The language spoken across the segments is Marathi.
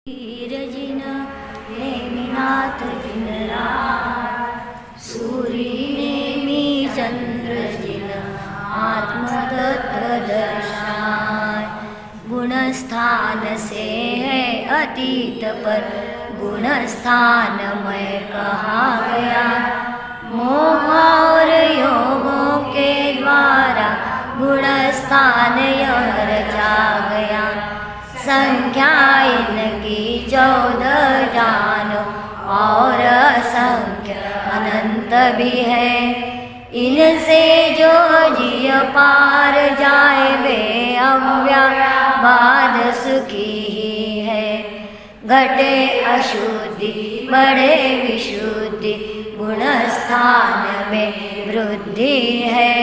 धीरजिन नेमिनाथ जिनराज सूरी नेमी चंद्रजिन आत्मदत्त दर्शाय गुणस्थान से है अतीत पर गुणस्थान में कहा गया मोह और योगों के द्वारा गुणस्थान यह रचा गया संख्या इनकी 14 जानो और असंख्य अनंत भी है इनसे जो जिय पार जाए वे अव्याबाद सुखी ही है घटे अशुद्धि बढ़े विशुद्धि गुणस्थान में वृद्धि है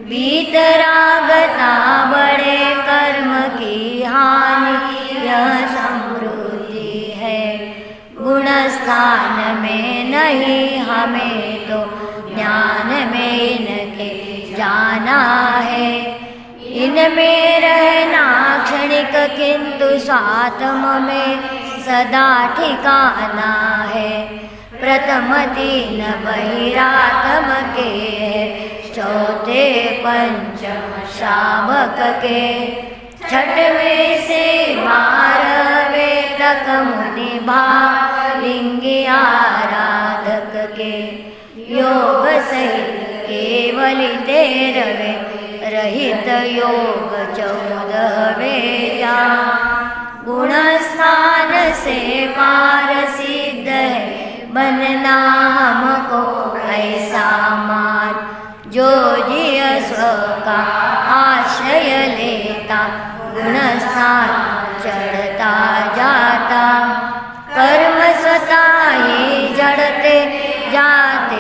वीतरागता बढ़े कर्म की हानि यह समृद्धि है गुणस्थान में नहीं हमें तो ज्ञान में इनके जाना है इनमें रहना क्षणिक किंतु स्वात्म में सदा ठिकाना है प्रथम 3 बहिरात्म के चौथे पंचम शावक के छठवें से 12वें तक मुनि भालिंगी आराधक के योग सहित केवल 13वें रहित योग 14वें जा गुणस्थान से पार सिद्ध है बनना हमको ऐसा मान जो जिय स्व का आश्रय लेता गुणस्थान चढ़ता जाता कर्म स्वतः ही जड़ते जाते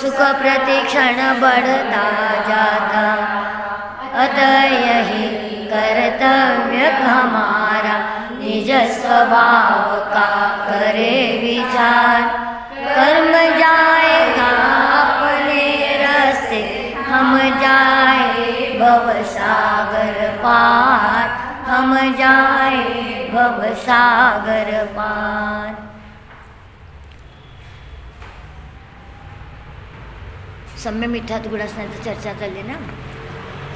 सुख प्रतिक्षण बढ़ता जाता अतः यही कर्तव्य हमारा निज स्वभाव का करे विचार कर्म जाएगा अपने रास्ते हम जाए भवसागर पार हम जाए भवसागर पार सम्य मिथ्यात्व गुणासनाची चर्चा चालली ना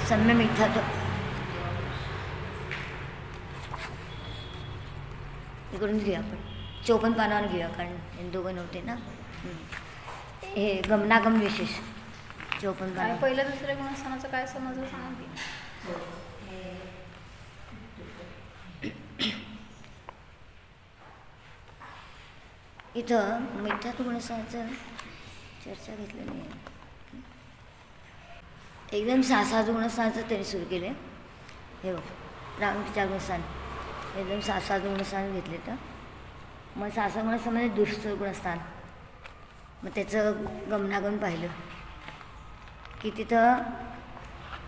सम्य मिथ्यात्व इकडून घेऊया आपण 54 पानावर घेऊया कारण हे दोघं नव्हते ना हे गमनागम विशेष 54 पान पहिल्या दुसऱ्या गुणस्थानाचं काय समजलं सांगा इथं मिथ्यात्व गुणस्थानाचं चर्चा घेतलेली आहे एकदम 6 गुणस्थानाचं त्यांनी सुरू केले हे बघ प्रामुख्याचे गुणस्थान एकदम 6 गुणस्थान घेतले तर मग 6 गुणस्थानामध्ये दुष्ट गुणस्थान मग त्याचं गमनागमन पाहिलं की तिथं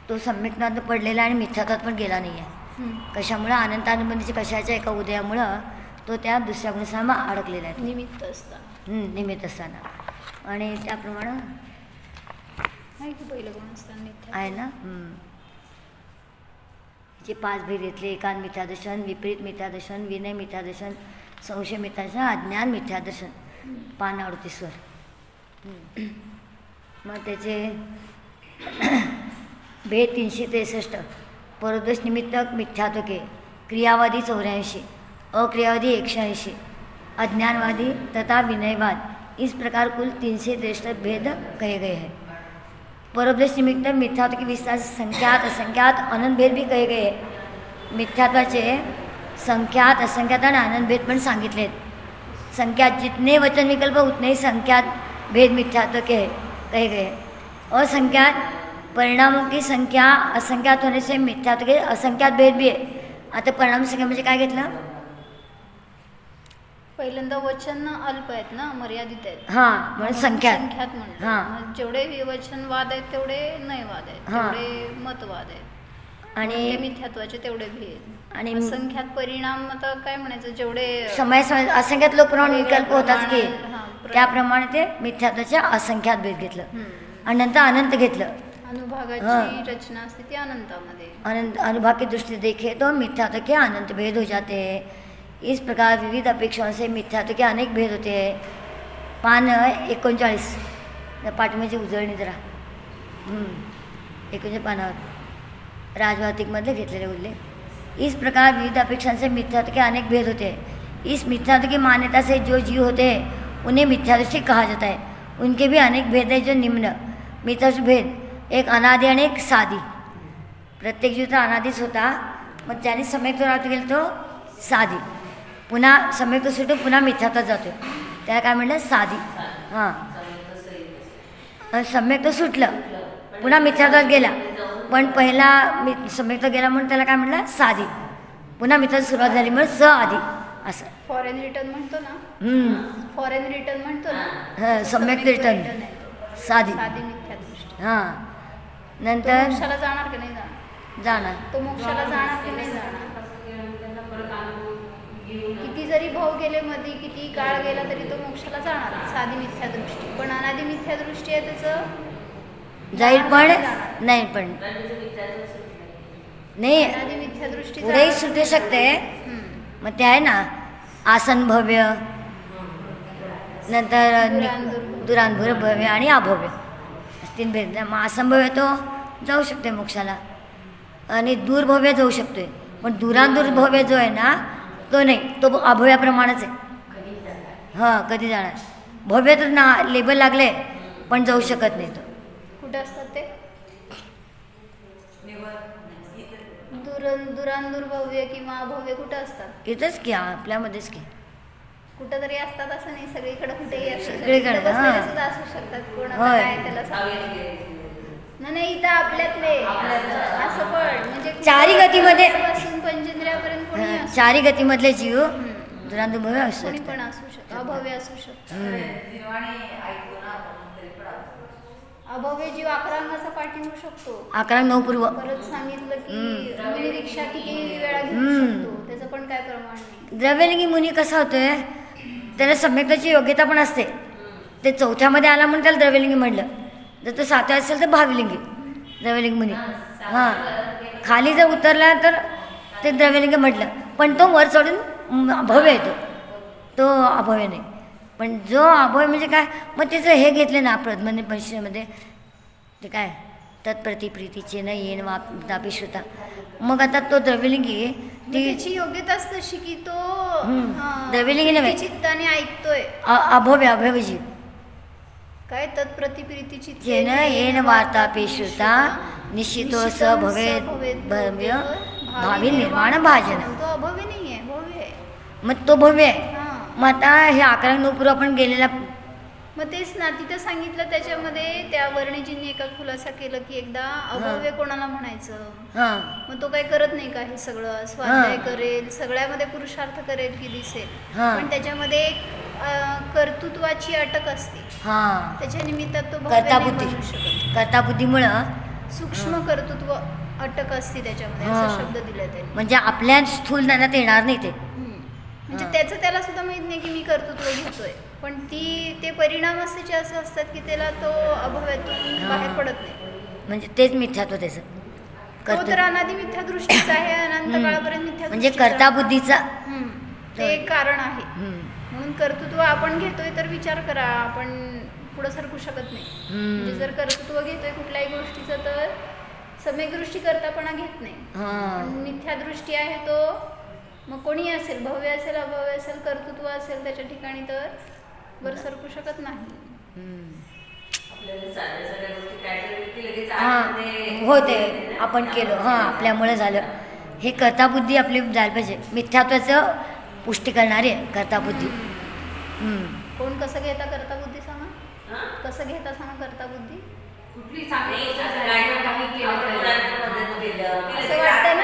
तो सम्यक्नात पडलेला आणि मिथ्यात्वात पण गेला नाही आहे कशामुळं अनंतानुबंधीच्या कशाच्या एका उदयामुळं तो त्या दुसऱ्या गुणस्थानात अडकलेला आहे निमित्त असताना निमित्त असताना आणि त्याप्रमाणे पहिलं गुणस्थान आहे ना जे 5 भेद घेतले एकांत मिथ्यादर्शन विपरीत मिथ्यादर्शन विनय मिथ्यादर्शन संशय मिथ्यादर्शन अज्ञान मिथ्यादर्शन 538 मग त्याचे भेद 363 परोदोष निमित्तक मिथ्यात्वके क्रियावादी 84 अक्रियावादी 180 अज्ञानवादी तथा विनयवाद इस प्रकार कुल 363 भेद कहे गए हैं परोपदेश निमित्त मिथ्यात्व की विस्तार संख्यात असंख्यात अनंत भेद भी कहे गए हैं मिथ्यात्वाचे संख्यात असंख्यात आणि अनंत भेद पण सांगितले आहेत संख्यात जितने वचन विकल्प उतने ही संख्यात भेद मिथ्यात्व के कहे गए असंख्यात परिणामों की संख्या असंख्यात होने से मिथ्यात्व के असंख्यात भेद भी आहे आता परिणाम संख्या म्हणजे काय घेतलं पहिल्यांदा वचन अल्प आहेत ना मर्यादित आहेत हां म्हणून संख्यात म्हणतात हां जेवढे विवचन वाद आहेत तेवढे नयवाद आहेत तेवढे मतवाद आहेत आणि मिथ्यात्वाचे तेवढे भेद आणि असंख्यात परिणाम आता काय म्हणायचं जेवढे समय असंख्यात लोक प्रमाण विकल्प होताच की त्याप्रमाणे ते मिथ्यात्वाचे असंख्यात भेद घेतलं आणि नंतर अनंत घेतलं अनुभागाची रचना स्थिति अनंतामध्ये अनंत अनुभाग की दृष्टि देखे तो मिथ्यात्व के अनंत भेद हो जाते हैं इस प्रकार विविध अपेक्षाओं से मिथ्यात्व के अनेक भेद होते हैं. पान 39 पाठीमागची उजळणी जरा 19 पानावर राजवातिकमधले घेतलेले उल्लेख. इस प्रकार विविध अपेक्षाओं से मिथ्यात्व के अनेक भेद होते हैं. इस मिथ्यात्व की मान्यता से जो जीव होते हैं उन्हें मिथ्यादृष्टि कहा जाता है. उनके भी अनेक भेद हैं जो निम्न. मिथ्यादृष्टि भेद एक अनादि आणि एक साधी. प्रत्येक जीव तर अनादीच होता, मग ज्याने सम्यक तो राहतो गेला तो साधी, पुन्हा सम्यक तो सुटून पुन्हा मिथ्यात्वात जातो, त्याला काय म्हटलं साधी. हां सम्यक तो सुटलं पुन्हा मिथ्यात्वात गेला, पण पहिला सम्यक तो गेला म्हणून त्याला काय म्हटलं साधी, पुन्हा मिथ्याची सुरुवात झाली म्हणून स आधी असं. फॉरेन रिटर्न म्हणतो ना, फॉरेन रिटर्न म्हणतो ना, सम्यक रिटर्न साधी. साधी मिथ्यादृष्टी. हां नंतर मोक्षाला जाणार की नाही जाणार, तो मोक्षाला जाणार की नाही जाणार. किती जरी भाव गेले मध्ये, किती काळ गेला तरी तो मोक्षाला जाणार, साधी मिथ्यादृष्टी. पण अनादी मिथ्यादृष्टी आहे त्याचं जाईल पण नाही, पण नाही अनादी मिथ्यादृष्टी पुढेही सुटू शकते. मग ते आहे ना आसन भव्य, नंतर दुरांभूर भव्य आणि अभव्य 3 भेद. मग आसन भव्य तो जाऊ शकते मोक्षाला आणि दूरभव्य जाऊ शकतोय, पण दुरांदुर्भव्य जो आहे ना तो नाही, तो अभव्याप्रमाणेच आहे. हां कधी जाणार. भव्य तर ना लेबल लागले पण जाऊ शकत नाही. तो कुठे असतात ते दुरांदुर्भव्य किंवा अभव्य कुठं असतात? इथंच की आपल्यामध्येच की कुठं तरी असतात असं नाही, सगळीकडे कुठेही सगळीकडे सुद्धा असू शकतात. कोणाला काय त्याला नाही, इथं आपल्यातले असं पण म्हणजे चारी गतीमध्ये पासून पंचेंद्रियापर्यंत कोणी चारी गतीमधले जीव दुरांदुर्भव्य असू कोणी शकतात, पण असू शकतं, अभव्य असू शकतं. अभव्य जीव 11 अंगाचा पाठी होऊ शकतो. 11-9 पूर्व परत सांगितलं की मुनी दीक्षा किती वेळा घेऊ शकतो, त्याचं पण काय प्रमाण नाही. द्रव्यलिंगी मुनी कसा होतोय, त्याला सम्यक्ताची योग्यता पण असते. ते 4थ्यामध्ये आला म्हणून त्याला द्रव्यलिंगी म्हटलं. जर तो 7व्या असेल तर भावलिंगी द्रव्यलिंग मुनी. हां खाली जर उतरला तर ते द्रव्यलिंग म्हटलं, पण तो वर चढून अभव्य येतो, तो अभव्य नाही. पण जो अभव्य म्हणजे काय, मग त्याचं हे घेतले ना प्रथम परिषदेमध्ये ते काय तत्प्रतिप्रीतीचे न येण वापी श्रुता. मग आता तो द्रव्यलिंगी त्याची योग्यताच तशी की तो द्रव्यलिंगी नव्हे, चित्ताने ऐकतोय. अभव्य अभव्य जीव काय तत्प्रतिप्रीतीची जेन येन वार्तापी श्रुता निश्चितो स भवे भव्य भावी निर्माण भाजन. तो अभव्य नाही आहे, भव्य आहे. मग तो भव्य आहे. मग आता हे 11 पूर्व आपण गेलेला, मग तेच ना तिथं सांगितलं त्याच्यामध्ये त्या वर्णिजींनी एका खुलासा केलं की एकदा अभव्य कोणाला म्हणायचं. मग तो काही करत नाही का हे सगळं, स्वाध्याय करेल, सगळ्यामध्ये पुरुषार्थ करेल की दिसेल, पण त्याच्यामध्ये एक कर्तृत्वाची अटक असते. त्याच्या निमित्तात तो कर्ताबुद्धीमुळं सूक्ष्म कर्तृत्व अटक असते त्याच्यामध्ये, असा शब्द दिला ते. म्हणजे आपल्या स्थूल ज्ञानात येणार नाही ते, म्हणजे त्याचं त्याला सुद्धा माहित नाही की मी कर्तृत्व घेतोय, पण ते परिणाम त्याचे असे असतात की त्याला तो अभव्यातून बाहेर पडत नाही. म्हणजे तेच मिथ्यात्व त्याचं. तो तर अनादि मिथ्यादृष्टीचा आहे, अनंत काळापर्यंत मिथ्यादृष्टी, म्हणजे कर्ताबुद्धीचा ते एक कारण आहे. म्हणून कर्तृत्व आपण घेतोय तर विचार करा, आपण पुढे सरकू शकत नाही. म्हणजे जर कर्तृत्व घेतोय कुठल्याही गोष्टीचं तर सम्यक दृष्टी करतापणा घेत नाही. मिथ्यादृष्टी आहे तो मग कोणी असेल, भव्य असेल अभव्य असेल, कर्तृत्व असेल त्याच्या ठिकाणी तर वर सरकू शकत नाही. होते आपण केलं, आपल्यामुळे झालं. हे कर्ताबुद्धी आपली जायला पाहिजे, मिथ्यात्वाचं पुष्टी करणारी आहे कर्ताबुद्धी. कोण कसं घेता कर्ताबुद्धी सांगा, कसं घेता सांगा कर्ताबुद्धी. असं वाटतं ना,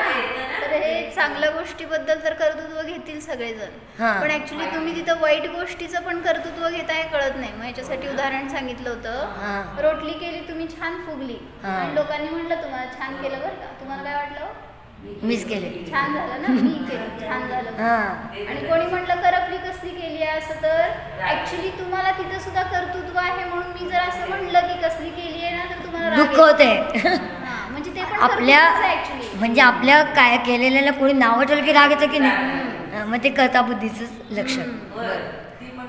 तर हे चांगल्या गोष्टीबद्दल तर कर्तृत्व घेतील सगळेजण, पण ऍक्च्युली तुम्ही तिथं वाईट गोष्टीचं पण कर्तृत्व घेता हे कळत नाही. मग याच्यासाठी उदाहरण सांगितलं होतं, रोटली केली तुम्ही छान फुगली आणि लोकांनी म्हटलं तुम्हाला छान केलं बरं का, तुम्हाला काय वाटलं, मीच केले छान झालं ना, मी केलं छान झालं. आणि कोणी म्हटलं करपली कसली केली आहे, असं तर ऍक्च्युली तुम्हाला तिथं सुद्धा कर्तृत्व आहे म्हणून मी जर असं म्हटलं की कसली केली आहे ना तर तुम्हाला दुःख होते. म्हणजे ते पण आपल्या म्हणजे आपल्या काय केलेल्याला कोणी नाव ठेवलं की राग येतं की नाही. मग ते कर्ता बुद्धीचंच लक्षण.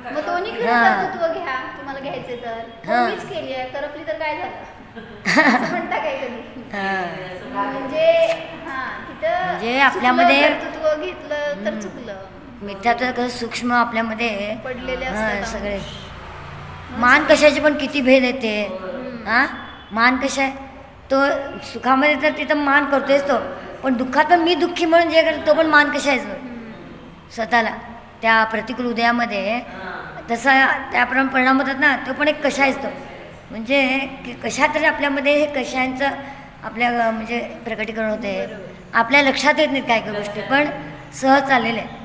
मग दोन्हीकडे कर्तृत्व घ्या तुम्हाला घ्यायचे तर. मीच केली आहे करपली तर काय झालं असं म्हणता काय कधी. म्हणजे तिथं म्हणजे आपल्यामध्ये कर्तृत्व घेतलं तर चुकलं. मिथ्यात्व कसं सूक्ष्म आपल्यामध्ये पडलेले असतात सगळे. मान कशाचे पण किती भेद येते. मान कशा आहे तो सुखामध्ये तर तिथं मान करतोयच तो, पण दुःखात पण मी दुःखी म्हणून जे करतो तो पण मान कशा आहे स्वतःला त्या प्रतिकूल उदयामध्ये तसा त्याप्रमाणे परिणाम होतात ना. तो पण एक कशा आहेच तो, म्हणजे की कशा तरी आपल्यामध्ये हे कशांचं आपल्या म्हणजे प्रकटीकरण होते. आपल्या लक्षात येत नाहीत काय काय गोष्टी, पण सहज चाललेले आहेत.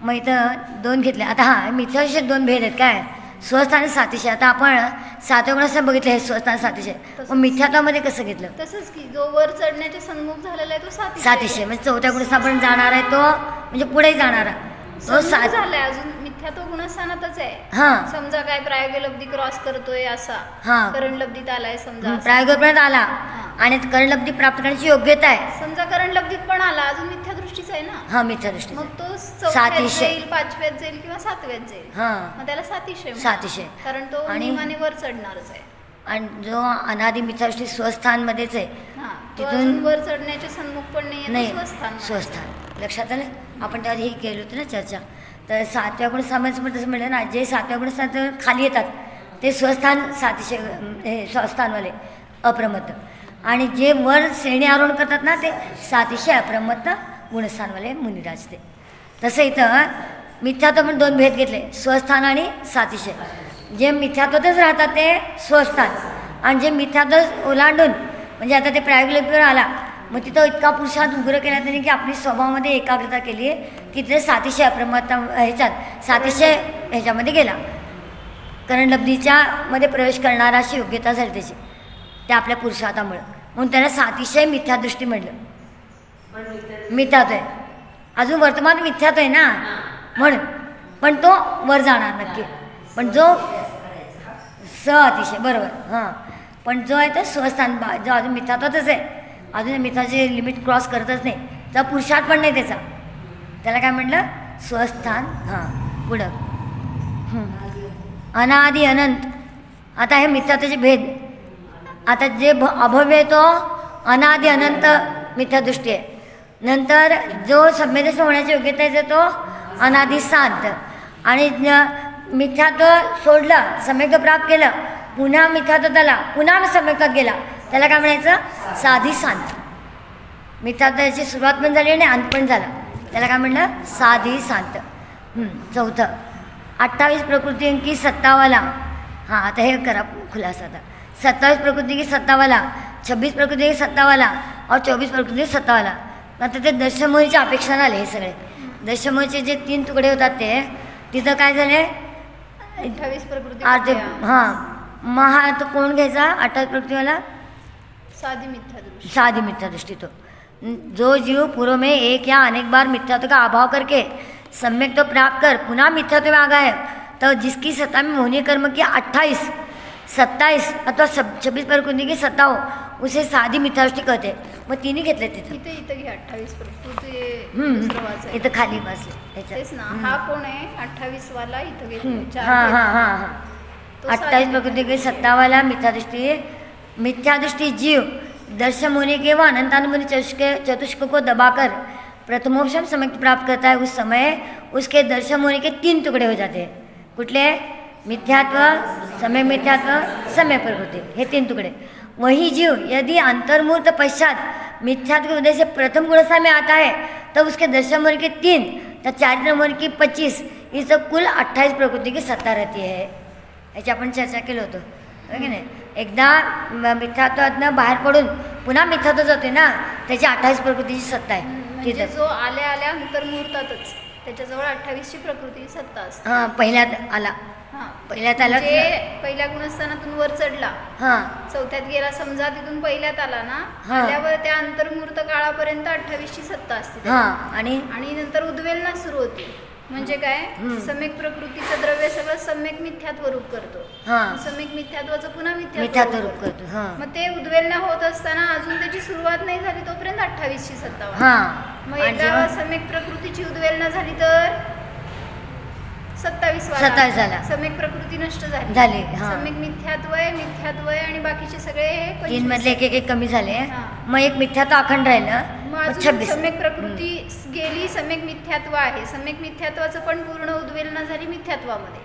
मग इथं 2 घेतले. आता मिथ्याविषयी 2 भेद आहेत काय, स्वस्थान आणि सातिशय. आता आपण 7व्या गुणाचं बघितलं हे स्वस्थान सातिशय. मग मिथ्यात्वामध्ये कसं घेतलं तसंच की जो वर चढण्याचे सन्मुख झालेला आहे तो सातिशय. म्हणजे 4थ्या गुणाचा आपण जाणार आहे तो, म्हणजे पुढे जाणारा तो झालाय. अजून मिथ्यात्व गुणस्थानातच आहे. समजा काय प्रायोगलब्धी क्रॉस करतोय असा करणलब्धीत आलाय समजा, प्रायोगपर्यंत आला आणि करणलब्धी प्राप्त करण्याची योग्यता आहे. समजा करणलब्धीत पण आला अजून मिथ्या दृष्टीच आहे ना. मिथ्या दृष्टी. मग तो 4थ्यात जाईल 5व्यात जाईल किंवा 7व्यात जाईल. मग त्याला सातिशय कारण तो नियमाने वर चढणारच आहे. आणि जो अनादि मिथ्यादृष्टी स्वस्थानमध्येच आहे तिथून वर चढण्याचे सन्मुख पण नाही. स्वस्थान लक्षात आलं. आपण त्यावर हे केलं होतं ना चर्चा. तर 7व्या गुण सामायचं पण तसं म्हणलं ना, जे 7व्या गुणस्थान खाली येतात ते स्वस्थान सातिशय हे स्वस्थानवाले अप्रमत्त, आणि जे वर श्रेणी आरोहण करतात ना ते सातिशय अप्रमत्त गुणस्थानवाले मुनिराज. ते तसं इथं मिथ्यात्व पण 2 भेद घेतले, स्वस्थान आणि सातिशय. जे मिथ्यात्वातच राहतात ते स्वस्थान, आणि जे मिथ्यात्व ओलांडून म्हणजे आता ते प्रायोगिकवर आला मग तिथं इतका पुरुषार्थ उग्र केला त्यांनी की आपली स्वभावामध्ये एकाग्रता केली की तिथे सातिशय अप्रमत्ता ह्याच्यात सातिशय ह्याच्यामध्ये गेला. करणलब्धीच्या मध्ये प्रवेश करणारा अशी योग्यता झाली त्याची त्या आपल्या पुरुषार्थामुळं. म्हणून त्याला सातिशय मिथ्यादृष्टी म्हटलं. मिथ्यात्व आहे अजून वर्तमान मिथ्यात्व आहे ना म्हणून, पण तो वर जाणार नक्की. पण जो अतिशय बरोबर पण जो आहे तो स्वस्थान जो अजून मिथ्यात्वातच आहे, अजून मिथ्याचे लिमिट क्रॉस करतच नाही, तर पुरुषार्थ पण नाही त्याचा. त्याला काय म्हटलं स्वस्थान. पुढं अनादि अनंत. आता हे मिथ्यात्वाचे भेद. आता जे अभव्य आहे तो अनादि अनंत मिथ्यादृष्टी आहे. नंतर जो सम्यदर्शन होण्याची योग्यता आहे तो अनादि शांत. आणि मिथ्यात्व सोडलं सम्यक प्राप्त केलं पुन्हा मिथ्यात्व त्याला पुन्हा सम्यकात गेला त्याला काय म्हणायचं साधी शांत. मिथ्यात्वाची सुरुवात पण झाली आणि अंत पण झाला त्याला काय म्हणलं साधी शांत. 4थं 28 प्रकृति की सत्तावाला. आता हे करा खुलासा. आता 27 प्रकृति की सत्तावाला, 26 प्रकृति की सत्तावाला और 24 प्रकृति की सत्तावाला. आता ते दशमोहीच्या अपेक्षा आले हे सगळे. दशमोहीचे जे 3 तुकडे होतात ते तिथं काय झाले 28 प्रकृती. महा तो कोण घ्यायचा 28 प्रकृतीवाला साधी मिथ्यादृष्टी. तो जो जीव पूर्व में एक या अनेक बार मिथ्यात्व का अभाव करके सम्यक तो प्राप्त कर पुनः मिथ्यात्व में आ गए, तो जिसकी सत्ता में मोहनीय कर्म की 28, 27 अथवा 26 प्रकृति की सत्ता हो उसे साधी मिथ्यादृष्टी कहते. मग तिन्ही घेतले तिथे. इथं घे 28 प्रकृती. इथं खाली बसले तेच ना. हा कोण आहे 28 वाला इथं घेतले. 28 प्रकृति की सत्तावाला मिथ्यादृष्टि जीव दर्शन होने के व अनंतानुबंध चतुष्क को दबाकर प्रथमोपशम समय प्राप्त करता है. उस समय उसके दर्शन होने के 3 टुकड़े हो जाते हैं. कुठले मिथ्यात्व मिथ्यात्व समय प्रकृति हे 3 टुकड़े. वही जीव यदि अंतर्मूर्त पश्चात मिथ्यात्व के उदय से प्रथम गुणसा में आता है तब उसके दर्शन होने के 3 तर चारित्र होने की 25 इस कुल 28 प्रकृति की सत्ता रहती है. याची आपण चर्चा केलं होतं की नाही. एकदा मिथ्यात्वातनं बाहेर पडून पुन्हा मिथ्यात्व जाते ना त्याची 28 प्रकृतीची सत्ता आहे. म्हणजे जो आल्या अंतर्मुहूर्तातच त्याच्याजवळ 28ची प्रकृतीची सत्ता असते. पहिल्यात आला पहिल्या गुणस्थानातून वर चढला 4थ्यात गेला समजा तिथून पहिल्यात आला ना आल्यावर त्या अंतर्मुहूर्त काळापर्यंत 28ची सत्ता असते. आणि नंतर उद्वेलना सुरू होते. म्हणजे काय, सम्यक प्रकृतीचं द्रव्य सगळं सम्यक मिथ्यात्व रूप करतो. सम्यक मिथ्यात्वाचं पुन्हा मिथ्यात्व रूप करतो. मग ते उद्वेलना होत असताना अजून त्याची सुरुवात नाही झाली तोपर्यंत 28शी सत्ता. मग एकदा सम्यक प्रकृतीची उद्वेलना झाली तर 27 झाला. सम्यक प्रकृती नष्ट झाली. सम्यक मिथ्यात्व आहे आणि बाकीचे सगळे 3 मधले एक कमी झाले. मग एक मिथ्यात्व अखंड राहिलं. मग सम्यक प्रकृती गेली, सम्यक मिथ्यात्व आहे. सम्यक मिथ्यात्वाचं पण पूर्ण उद्वेलना झाली मिथ्यात्वामध्ये.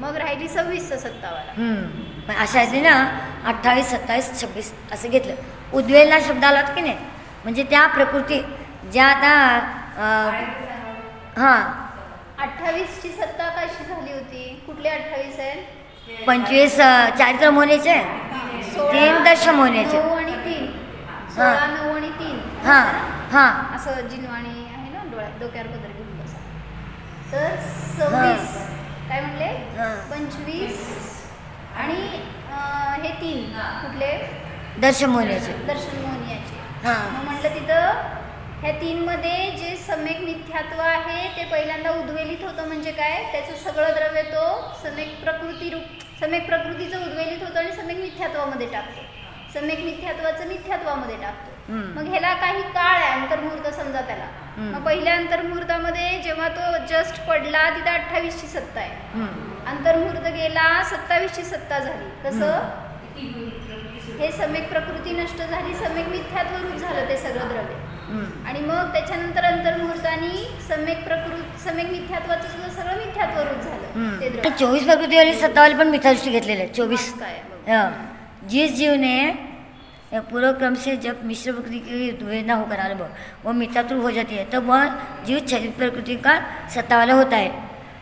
मग राहिली 26 सत्तावाला. अशा आहे ना, 28, 27, 26 असं घेतलं. उद्वेलना शब्द आला की नाही, म्हणजे त्या प्रकृती ज्या आता 28ची सत्ता कशी झाली होती? कुठले 28 आहेत? 25 चारित्र मोहनेचे, 3 दर्शन मोहनेचे, 9 आणि 3, 16, 9 आणि 3. असं जिनवाणी आहे ना, डोक्यावर पदर घेऊन बसा. तर 26 काय म्हणले, 25 आणि हे 3 कुठले? दर्शन मोहनियाचे. मग म्हटलं तिथं ह्या 3 मध्ये जे सम्यक मिथ्यात्व आहे ते पहिल्यांदा उद्वेलित होतं. म्हणजे काय, त्याचं सगळं द्रव्य तो सम्यक प्रकृतीचं उद्वेलित होतं आणि सम्यक मिथ्यात्वामध्ये टाकतो. सम्यक मिथ्यात्वाचं मिथ्यात्वामध्ये टाकतो. मग ह्याला काही काळ आहे, अंतर्मुहूर्त समजा त्याला. मग पहिल्या अंतर्मुहूर्तामध्ये जेव्हा तो जस्ट पडला तिथं 28ची सत्ता आहे. अंतर्मुहूर्त गेला 27ची सत्ता झाली. कसं, हे सम्यक प्रकृती नष्ट झाली, सम्यक मिथ्यात्व रूप झालं ते सगळं द्रव्य. आणि मग त्याच्यानंतर अंतर्मुहूर्तानी सम्यक मिथ्यात्वाचं सुद्धा सगळं मिथ्यात्व रूप झालं ते द्रव्य. 24 प्रकृतीवाली सत्तावाली पण मिथ्यादृष्टी घेतलेले 24 काय. जिस जीव ने पूर्व क्रम से जब मिश्र प्रकृति की उद्वेलना होकर अनुभव वो मिथ्यात्व हो जाती है तब वह जीव 26 प्रकृति का सत्ता वाला होता है.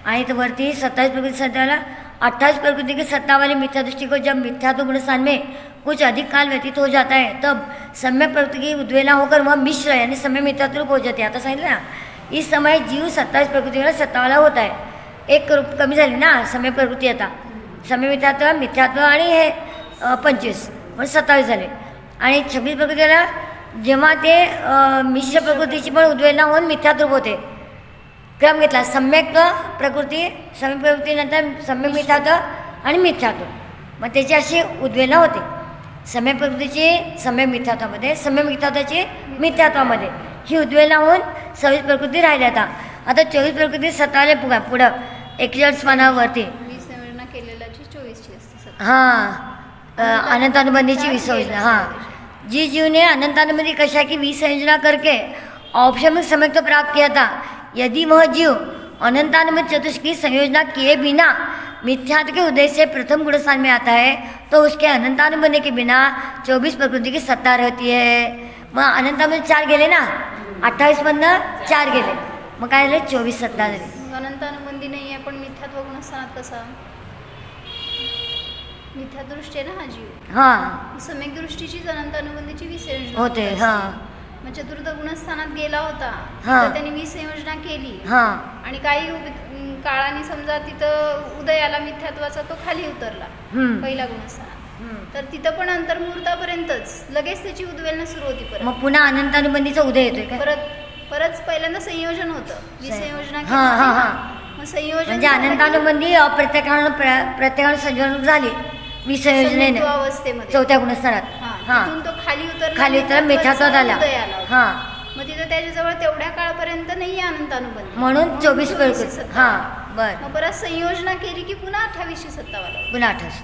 आणि तो वरती 27 प्रकृति सत्ता वाला 28 प्रकृति की सत्ता वाली मिथ्या दृष्टि को जब मिथ्यात्व गुणस्थान में कुछ अधिक काल व्यतीत हो जाता है तब सम्यक प्रकृति की उद्वेलना होकर वह मिश्र यानी सम्यक मिथ्यात्व रूप हो जाते हैं. आता सांगितलं ना, इस समय जीव 27 प्रकृति वाला सत्ता वाला होता है. एक रूप कमी झाली ना सम्यक प्रकृती. आता सम्यक मिथ्यात्व आणि हे 25 म्हणजे 27 झाले. आणि 26 प्रकृतीला जेव्हा ते मिश्र प्रकृतीची पण उद्वेलना होऊन मिथ्यात्व रूप होते. क्रम घेतला, सम्यक प्रकृतीनंतर सम्यक मिथ्यात्व आणि मिथ्यात्व. मग त्याची अशी उद्वेलना होते. सम्यक प्रकृतीची सम्यक मिथ्यात्वामध्ये, सम्यक मिथ्यात्वाची मिथ्यात्वामध्ये ही उद्वेलना होऊन 26 प्रकृती राहिल्या. आता 24 प्रकृती सत्तावाले पुढं 41 पानावरती केलेल्याची 24ची असते. अनंतानुबंधीची विसंयोजना. जी जीव ने अनंतानुबंधी कशा की विसंयोजना करके औपचारिक सम्यक तो प्राप्त किया था, यदि वह जीव अनंतानुबंध चतुष्क की संयोजना किए बिना मिथ्यात्व के उदय से प्रथम गुणस्थान में आता है तो उसके अनंतानुबंध के बिना 24 प्रकृति की सत्ता रहती है. मग अनंतामध्ये 4 गेले ना, 28 मधनं 4 गेले, मग काय झालं 24 सत्ता झाली. अनंतानुबंधी नाही आहे पण मिथ्यात्व गुणस्थानात कसा मिथ्यादृष्टी आहे ना हा जीव. सम्यक दृष्टीचीच अनंतानुबंधीची विसंयोजना होते. मग चतुर्थ गुणस्थानात गेला होता तर त्यांनी विसंयोजना केली आणि काही काळाने समजा तिथं उदयाला मिथ्यात्वाचा तो खाली उतरला पहिल्या गुणस्थानात. तर तिथं पण अंतर्मुहूर्तापर्यंतच लगेच त्याची उद्वेलना सुरू होती. परत मग पुन्हा अनंतानुबंधीचा उदय येतोय. परत पहिल्यांदा संयोजन होतं, विसंयोजना. मग संयोजन म्हणजे अनंतानुबंधी प्रत्येकानं संयोजन झाली विसंयोजनेने अवस्थेमध्ये 4थ्या गुणस्थानात. तिथून तो खाली उतरला मिथ्यात्वात आला. मग तिथं त्याच्याजवळ तेवढ्या काळपर्यंत नाही आणंतानुबंधी म्हणून 24 प्रकृती. मग परत संयोजना केली की पुन्हा 28शी सत्तावाला पुन्हा 28.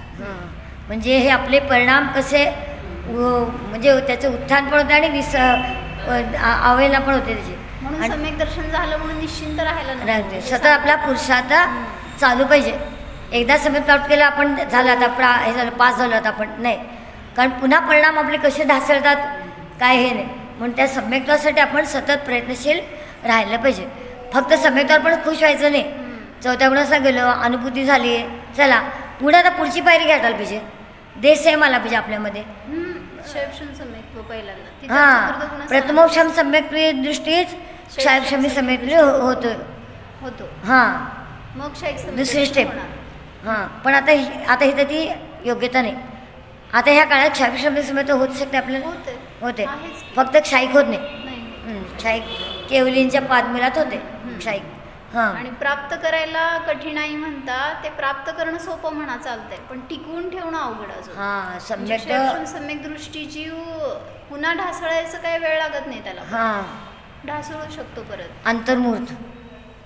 म्हणजे हे आपले परिणाम कसे म्हणजे त्याचं उत्थान पण होतं आणि अवहेलना पण होते त्याची. म्हणून सम्यक दर्शन झालं म्हणून निश्चिंत राहायला सतत आपला पुरुषार्थ चालू पाहिजे. एकदा सम्यक प्राप्त केलं आपण झालं, आता हे झालं, पास झालो आता आपण नाही, कारण पुन्हा परिणाम आपले कसे ढासळतात काय हे नाही. म्हणून त्या सम्यक्तासाठी आपण सतत प्रयत्नशील राहायला पाहिजे. फक्त सम्यक्तावर पण खुश व्हायचं नाही. 4थ्या गुणाचा गेलो, अनुभूती झाली, चला पुढे आता पुढची पायरी घ्यायला पाहिजे. देश सेम आला पाहिजे आपल्यामध्ये. प्रथमोक्षम सम्यक दृष्टीच क्षयक्षमी सम्यक होतो. दुसरी स्टेप. पण आता इथं ती योग्यता नाही. आता ह्या काळात क्षयक्षमी सम्यक होत शकते आपल्याला, होते, फक्त क्षायिक होत नाही. क्षायिक केवलींच्या पादमिलात होते क्षायिक. हां. आणि प्राप्त करायला कठीणाई म्हणता ते प्राप्त करणं सोपं म्हणा चालतंय, पण टिकवून ठेवणं अवघड अजून. हां, सम्यक क्षयक्षम सम्यक दृष्टी जीव पुन्हा ढासळायचं काही वेळ लागत नाही त्याला. हां, ढासळू शकतो परत. अंतर्मुहूर्त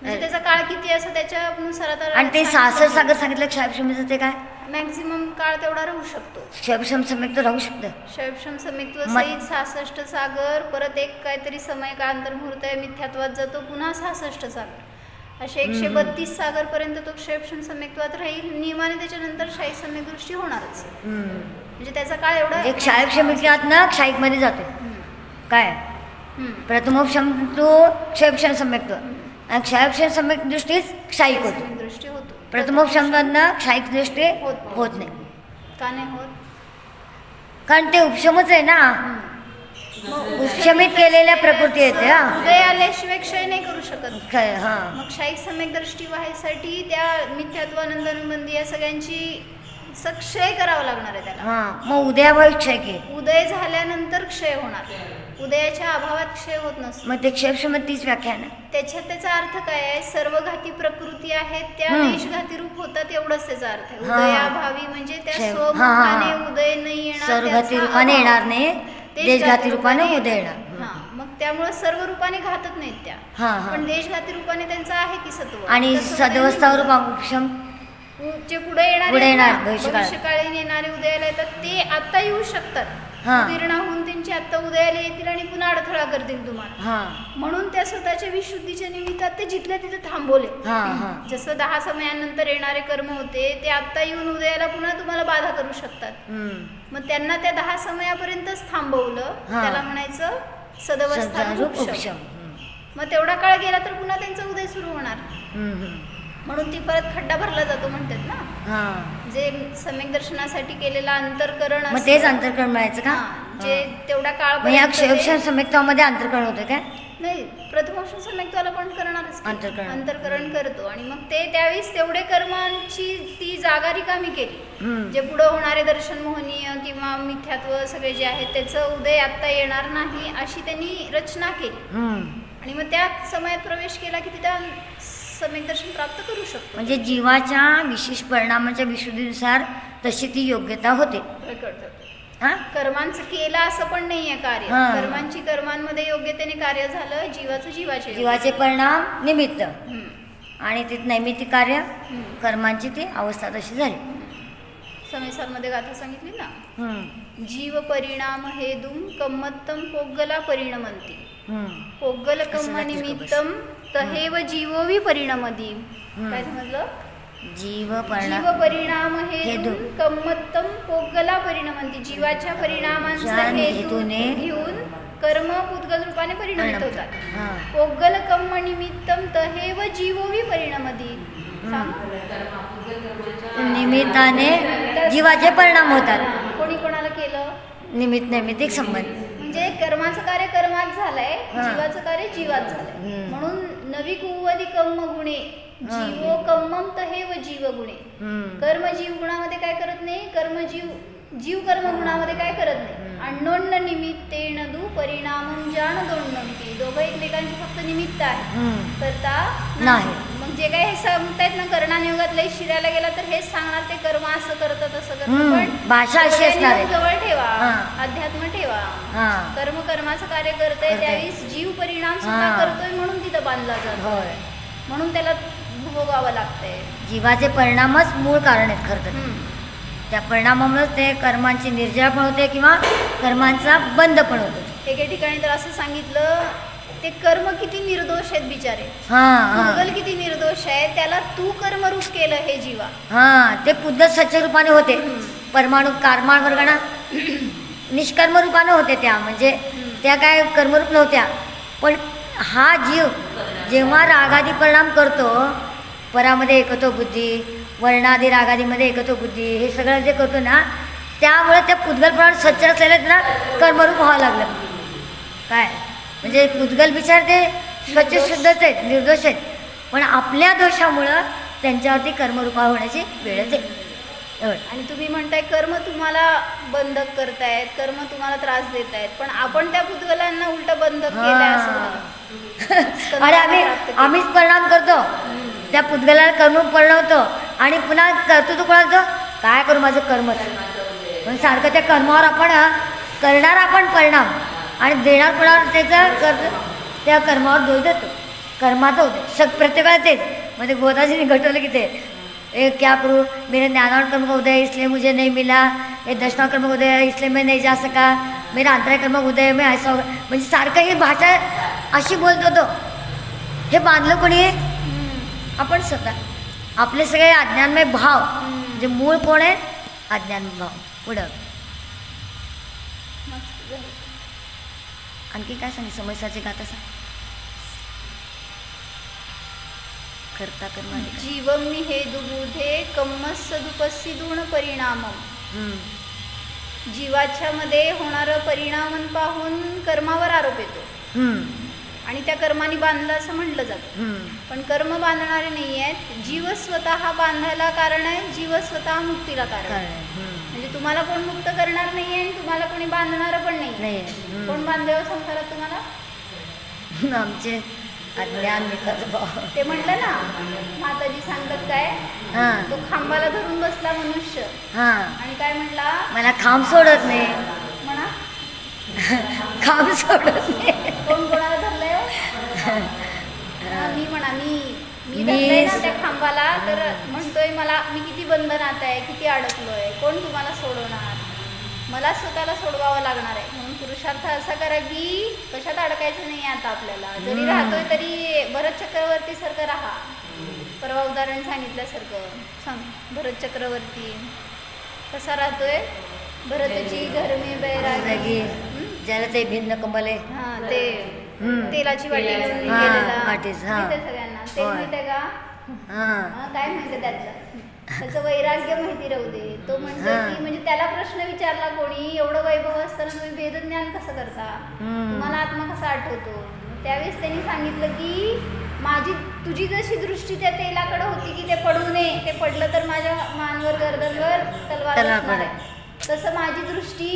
म्हणजे त्याचा काळ किती असं त्याच्यानुसार आता. आणि ते 66 सागर सांगितलं क्षयक्षमेचं ते काय मॅक्झिमम काळ तेवढा राहू शकतो. क्षयक्षम सम्यक तर राहू शकतं. क्षयक्षम समित्व सहित 66 सागर, परत एक काहीतरी समय का अंतर्मुहूर्त आहे, मिथ्यात्वात जातो, पुन्हा 66 सागर, असे 132 सागर पर्यंत तो क्षयक्षम सम्यक्त्वात राहील. नियमाने त्याच्यानंतर क्षयिक सम्यक दृष्टी होणारच. म्हणजे त्याचा काळ एवढा क्षयक्षमिकात ना क्षयिकमध्ये जातो. काय प्रथमोपशम तो क्षयक्षम सम्यक्त्व आणि क्षयक्षम सम्यक दृष्टीच क्षयिक होतो. दृष्टी होतो. प्रथमोपशमधनं क्षयिक दृष्टी होत नाही. का नाही होत? कारण ते उपशमच आहे ना. उपशमित केलेल्या प्रकृती येते. उदय आल्याशिवाय क्षय नाही करू शकत. हा, मग क्षयिक सम्यक दृष्टी व्हायसाठी त्या मिथ्यात्वानंद अनुबंधी या सगळ्यांची क्षय करावा लागणार आहे त्याला. हा, मग उदयाभावी क्षय के. उदय झाल्यानंतर क्षय होणार, उदयाच्या अभावात क्षय होत नसतो. मग ते क्षयक्षम तीच व्याख्या आहे ना. त्याच्यात त्याचा अर्थ काय आहे? सर्वघाती प्रकृती आहेत त्या देशघाती रूप होतात, एवढंच त्याचा अर्थ आहे. उदयाभावी म्हणजे त्या स्वरूपाने उदय नाही येणार, सर्वघाती रूपाने येणार नाही, देशघाती रूपाने उदय येणार. हा, मग त्यामुळे सर्व रूपाने घातत नाहीत त्या, पण देशघाती रूपाने त्यांचा आहे की सत्व. आणि सदवस्थावर उपशम जे पुढे येणार भविष्यकाळी येणारे उदयाला येतात ते आता येऊ शकतात. उदीर्ण होऊन त्यांची आता उदयाला येतील आणि पुन्हा अडथळा करतील तुम्हाला. म्हणून त्या स्वतःच्या विशुद्धीच्या निमित्तात ते जिथल्या तिथे थांबवले. जसं 10 समयानंतर येणारे कर्म होते ते आता येऊन उदयाला पुन्हा तुम्हाला बाधा करू शकतात. मग त्यांना त्या 10 समयापर्यंतच थांबवलं, त्याला म्हणायचं सदवस्था उपशम. मग तेवढा काळ गेला तर पुन्हा त्यांचा उदय सुरू होणार. म्हणून ती परत खड्डा भरला जातो म्हणतात ना. जे सम्यक दर्शनासाठी केलेला अंतरकरण, मग तेच अंतरकरण म्हणायचं का? जे तेवढा काळ क्षयक्षम सम्यक्त्वामध्ये अंतरकरण होतं काय? नाही, प्रथमोपशम सम्यक्त्वाला पण करणारच अंतरकरण करतो. आणि मग ते त्यावेळेस तेवढे कर्मांची ती जागा रिकामी केली. जे पुढे होणारे दर्शन मोहनीय किंवा मिथ्यात्व सगळे जे आहेत त्याचं उदय आता येणार नाही अशी त्यांनी रचना केली. आणि मग त्या समयात प्रवेश केला की तिथे सम्यक दर्शन प्राप्त करू शकतो. म्हणजे जीवाच्या विशेष परिणामाच्या विशुद्धीनुसार तशी ती योग्यता होते. कर्मांचं केलं असं पण नाहीये कार्य. कर्मांची कर्मांमध्ये योग्यतेने कार्य झालं, जीवाचं जीवाचे परिणाम निमित्त आणि ते नैमित्तिक कार्य कर्मांची ती अवस्था तशी झाली. समेसारमध्ये गाथा सांगितली ना, जीव परिणाम हेदुम कम्मत्तम पोग्गला परिणमंती पोग्गल कम्म निमित्तम तहेव जीवोवी परिणमदी. काय समजलं? जीव परिणाम हेतून कम्मत्तम पोग्गला परिणमंती. जीवाच्या परिणामांचा हेतू घेऊन कर्म पुद्गल रूपाने परिणमित होतात. पोग्गल कम्म निमित्तम तहेव जीवोवी परिणमदी. निमित्ताने जीवाचे परिणाम होतात. कोणी कोणाला केलं? नैमित्तिक संबंध. म्हणजे कर्माचं कार्य कर्मात झालंय, जीवाचं कार्य जीवात झालंय. म्हणून नवी कुवदी कम्म गुणे जीवो कम्मम तहेव जीव गुणे. कर्म जीव गुणामध्ये काय करत नाही, जीव कर्म गुणामध्ये काय करत नाही. अण्णोन्न निमित्तेन दु परिणामम जाण दोन्नंती. दोघं एकमेकांची फक्त निमित्त आहे, करता नाही. मग जे काही हे सांगतायत ना, कर्णानुयोगात लई शिरायला गेला तर हेच सांगणार ते कर्म असं करतं तसं करतं. पण भाषा अशी असणार, जवळ ठेवा, अध्यात्म ठेवा. कर्माचं कार्य करतंय त्यावेळेस जीव परिणाम सुद्धा करतोय म्हणून तिथं बांधला जातो. म्हणून त्याला भोगावं लागतंय. जीवाचे परिणामच मूळ कारण आहेत खरं तर. त्या परिणामामुळेच ते कर्मांची निर्जरा पण होते किंवा कर्मांचा बंद पण होतो. एके ठिकाणी तर असं सांगितलं, ते कर्म किती निर्दोष आहेत बिचारे. पुद्गल किती निर्दोष आहे, त्याला तू कर्मरूप केलं हे जीवा. ते पुद्गल सच्च रूपाने होते. परमाणू कर्माण वर्गणा निष्कर्म रूपाने होते त्या, म्हणजे त्या काय कर्मरूप नव्हत्या. पण हा जीव जेव्हा रागादी परिणाम करतो, परामध्ये एकत्व बुद्धी, वर्णादी रागादीमध्ये एकत्व बुद्धी, हे सगळं जे करतो ना, त्यामुळे त्या पुद्गल प्रमाण सच्च असलेल्या त्यांना कर्मरूप व्हावं लागलं. काय म्हणजे पुद्गल विचार ते स्वच्छ शुद्धच आहेत, निर्दोष आहेत, पण आपल्या दोषामुळं त्यांच्यावरती कर्मरूपा होण्याची वेळच आहे. एवढं. आणि तुम्ही म्हणताय कर्म तुम्हाला बंधक करतायत, कर्म तुम्हाला त्रास देत आहेत, पण आपण त्या पुद्गलांना उलट बंधक केलंय असं झालं. अरे आम्हीच परिणाम करतो, त्या पुद्गलाला कर्म परिणवतो आणि पुन्हा करतो तो कोणाचं काय करू माझं कर्मच पण सारखं त्या कर्मावर आपण करणार आपण परिणाम आणि देणार कोणावर त्याचं त्या कर्मावर दोष देतो. कर्माचं होते प्रत्येकाला तेच म्हणजे गोदाजीने घटवलं की ते एक क्या करूँ मेरे ज्ञानावर कर्म उदय इसलिए मुझे नहीं मिला, ये दर्शना कर्म उदय इसलिए मैं नहीं जा सका, मेरा अंतराय कर्म उदय मैं ऐसा होगा. म्हणजे सारखं ही भाषा अशी बोलतो तो. हे बांधलं कोणी आपण स्वतः. आपले सगळे अज्ञानमय भाव म्हणजे मूळ कोण आहे अज्ञानमय भाव. पुढं आणखी काय सांगे समस्याचे गाथा सांग. करता कर्म जीवम हे दुबुधे कम्मस्सदुपस्सी दुण परिणामम. जीवाच्या मध्ये होणारं परिणाम पाहून कर्मावर आरोप येतो आणि त्या कर्माने बांधलं असं म्हटलं जातं. पण कर्म बांधणारे नाही आहेत. जीव स्वतः बांधायला कारण आहे, जीव स्वतः मुक्तीला कारण आहे. म्हणजे तुम्हाला कोण मुक्त करणार नाही आहे आणि तुम्हाला कोणी बांधणार पण नाही. कोण बांधल्यावर संसारात तुम्हाला आमचे अज्ञान भाव. ते म्हटलं ना माताजी सांगतात काय, तो खांबाला धरून बसला मनुष्य आणि काय म्हटला मला खांब सोडत नाही म्हणा. खांब सोडत नाही. कोण कोणाला धरलंय मी म्हणा मी धरलंय ना त्या खांबाला तर म्हणतोय मला मी किती बंधनात आहे, किती अडकलोय, कोण तुम्हाला सोडवणार, मला स्वतःला सोडवावं लागणार आहे. म्हणून पुरुषार्थ असा करा की कशात अडकायचं नाही. आता आपल्याला जरी राहतोय तरी भरत चक्रवर्ती सारखं राहा. परवा उदाहरण सांगितल्यासारखं सांग. भरत चक्रवर्ती कसा राहतोय, भरतची घरमे बैरागी ज्याला ते भिन्न कमले ते तेलाची वाटी घेऊन गेलेला सगळ्यांना ते माहितीये का, काय माहितीये त्याचं वैराग्य माहिती राहू दे. तो म्हणतो की म्हणजे त्याला प्रश्न विचारला कोणी एवढं वैभव असताना तुम्ही भेदज्ञान कसं करता, तुम्हाला आत्मा कसा आठवतो. त्यावेळेस त्यांनी सांगितलं की तुझी जशी दृष्टी त्या तेलाकडे होती की ते पडू नये, ते पडलं तर माझ्या मानवर गर्दनवर तलवार, तसं माझी दृष्टी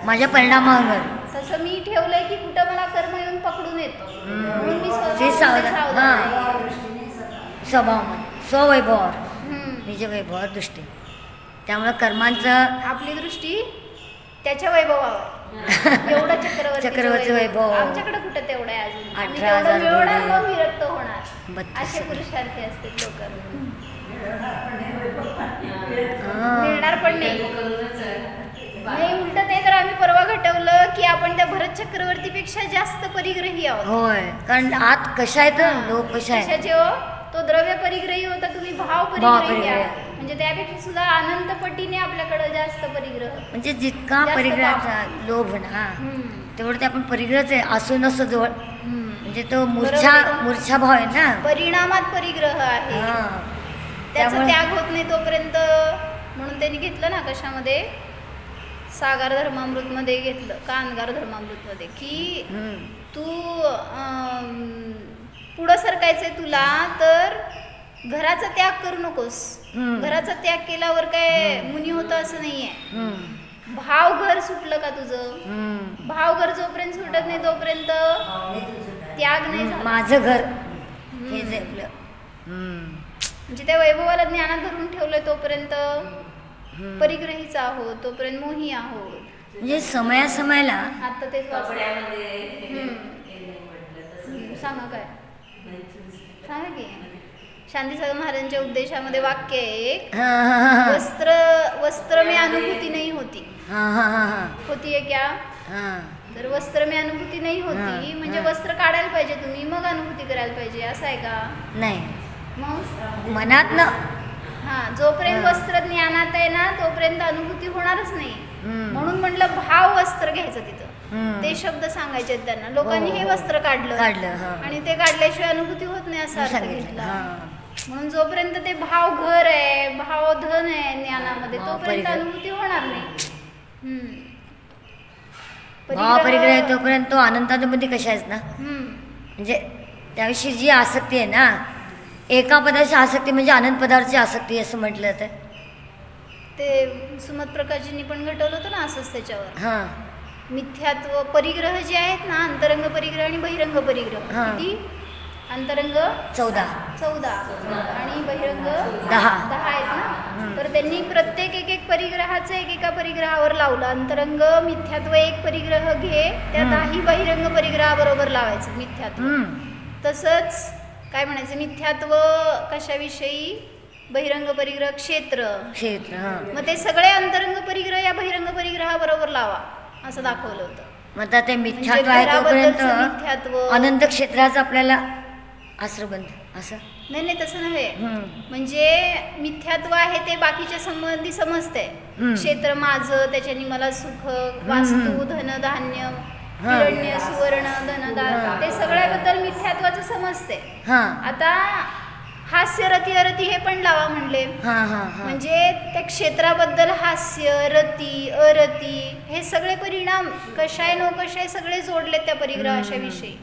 माझ्या परिणामावर तसं मी ठेवलंय की कुठं मला कर्म येऊन पकडून येतो. म्हणून मी स्वभाव स्ववैभवावर निज वैभवावर दृष्टी. त्यामुळे कर्मांचं आपली दृष्टी त्याच्या वैभवावर एवढं चक्रवर्ती वैभव आमच्याकडे कुठं तेवढं आहे अजून. 18,000 मिळवणार विरक्त होणार असे पुरुषार्थी असतात लोक. मिळणार पण नाही उलट ते तर आम्ही परवा घटवलं की आपण त्या भरत चक्रवर्तीपेक्षा जास्त परिग्रही आहोत. होय कारण आत कशा आहेत लोक कशा आहेत. तो द्रव्य परिग्रही होता, तुम्ही भाव परिग्रही आहात. म्हणजे त्यापेक्षा सुद्धा अनंत पटीने आपल्याकडे जास्त परिग्रह. म्हणजे जितका परिग्रहाचा लोभ ना तेवढं ते आपण परिग्रहच आहे असू नसो जवळ. म्हणजे तो मूर्छा भाव आहे ना, परिणामात परिग्रह आहे. त्याचा त्याग होत नाही तोपर्यंत. म्हणून त्यांनी घेतलं ना कशामध्ये सागर धर्मामृत मध्ये घेतलं का अनगार धर्मामृत मध्ये की तू पुढं सरकायचंय तुला तर घराचा त्याग करू नकोस. घराचा त्याग केल्यावर काय मुनी होतं असं नाहीये. भाव घर सुटलं का तुझं, भाव घर जोपर्यंत सुटत नाही तोपर्यंत त्याग नाही झाला. माझं घर म्हणजे त्या वैभवाला ज्ञानात धरून ठेवलंय तोपर्यंत परिग्रहीच आहोत, तोपर्यंत मोही आहोत. म्हणजे समयाला आता तेच सांगा काय सांगा की शांतीसागर महाराजांच्या उपदेशामध्ये वाक्य आहे वस्त्र में अनुभूती नहीं होती. होती है क्या, तर वस्त्र में अनुभूती नाही होती म्हणजे वस्त्र काढायला पाहिजे तुम्ही मग अनुभूती करायला पाहिजे असं आहे का. नाही मग मनात ना जोपर्यंत वस्त्र ज्ञानात आहे ना तोपर्यंत अनुभूती होणारच नाही. म्हणून म्हटलं भाव वस्त्र घ्यायचं तिथं. ते शब्द सांगायचे त्यांना. लोकांनी हे वस्त्र काढलं आणि ते काढल्याशिवाय अनुभूती होत नाही असं अर्थ घेतला. म्हणून जोपर्यंत ते भाव घर आहे, भाव धन आहे ज्ञानामध्ये तोपर्यंत अनुभूती होणार नाही. भाव परिग्रह तोपर्यंत तो अनंतामध्ये कशा आहेस ना. म्हणजे त्याविषयी जी आसक्ती आहे ना, एका पदाची आसक्ती म्हणजे अनंत पदार्थाची आसक्ती असं म्हटलं जातं. ते सुमत प्रकाशजींनी पण घटवलं होतं ना असंच त्याच्यावर. हां मिथ्यात्व परिग्रह जे आहेत ना, अंतरंग परिग्रह आणि बहिरंग परिग्रह, हां. किती? अंतरंग 14 आणि बहिरंग 10 आहेत ना. तर त्यांनी प्रत्येक एक परिग्रहाचं एकेका परिग्रहावर लावलं. अंतरंग मिथ्यात्व एक परिग्रह घे, त्या 10 बहिरंग परिग्रहाबरोबर लावायचं मिथ्यात्व. तसंच काय म्हणायचं, मिथ्यात्व कशाविषयी? बहिरंग परिग्रह क्षेत्र. मग ते सगळे अंतरंग परिग्रह या बहिरंग परिग्रहाबरोबर लावा असं दाखवलं होतं. मग ते मिथ्यात्व आहे तोपर्यंत मिथ्यात्व अनंत क्षेत्राचा आपल्याला आश्रबंध असं नाही, तसं नव्हे. म्हणजे मिथ्यात्व आहे ते बाकीच्या संबंधी समजते. क्षेत्र माझं, त्याच्यानी मला सुख, वास्तू, धन, धान्य, हिरण्य, सुवर्ण, धनदार, ते सगळ्याबद्दल मिथ्यात्वाचं समजते. आता हास्य, रती, अरती हे पण लावा म्हणले. म्हणजे त्या क्षेत्राबद्दल हास्य, रती, अरती हे सगळे परिणाम कशाय नो कशाय सगळे जोडले त्या परिग्रहाविषयी,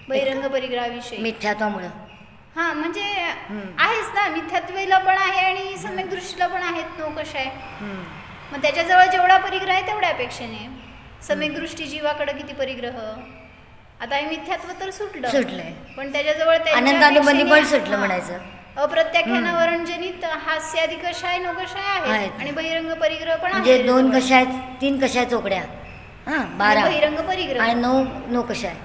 बहिरंग परिग्रहाविषयी मिथ्यात्वामुळं. म्हणजे आहेच ना, मिथ्यात्वेला पण आहे आणि सम्यक दृष्टीला पण आहेत नो कशाय. मग त्याच्याजवळ जेवढा परिग्रह आहे तेवढ्या अपेक्षेने सम्यक दृष्टी जीवाकडे किती परिग्रह. आता हे मिथ्यात्व तर सुटलंय, पण त्याच्याजवळ आनंदानुबंधी पण सुटलं म्हणायचं. अप्रत्याख्यानावरण जनित हास्यादी कशाय नो कशाय आहेत आणि बहिरंग परिग्रह पण म्हणजे 2 कशाय, 3 कशाय चोकड्या, 12 बहिरंग परिग्रह आणि 9 कशाय,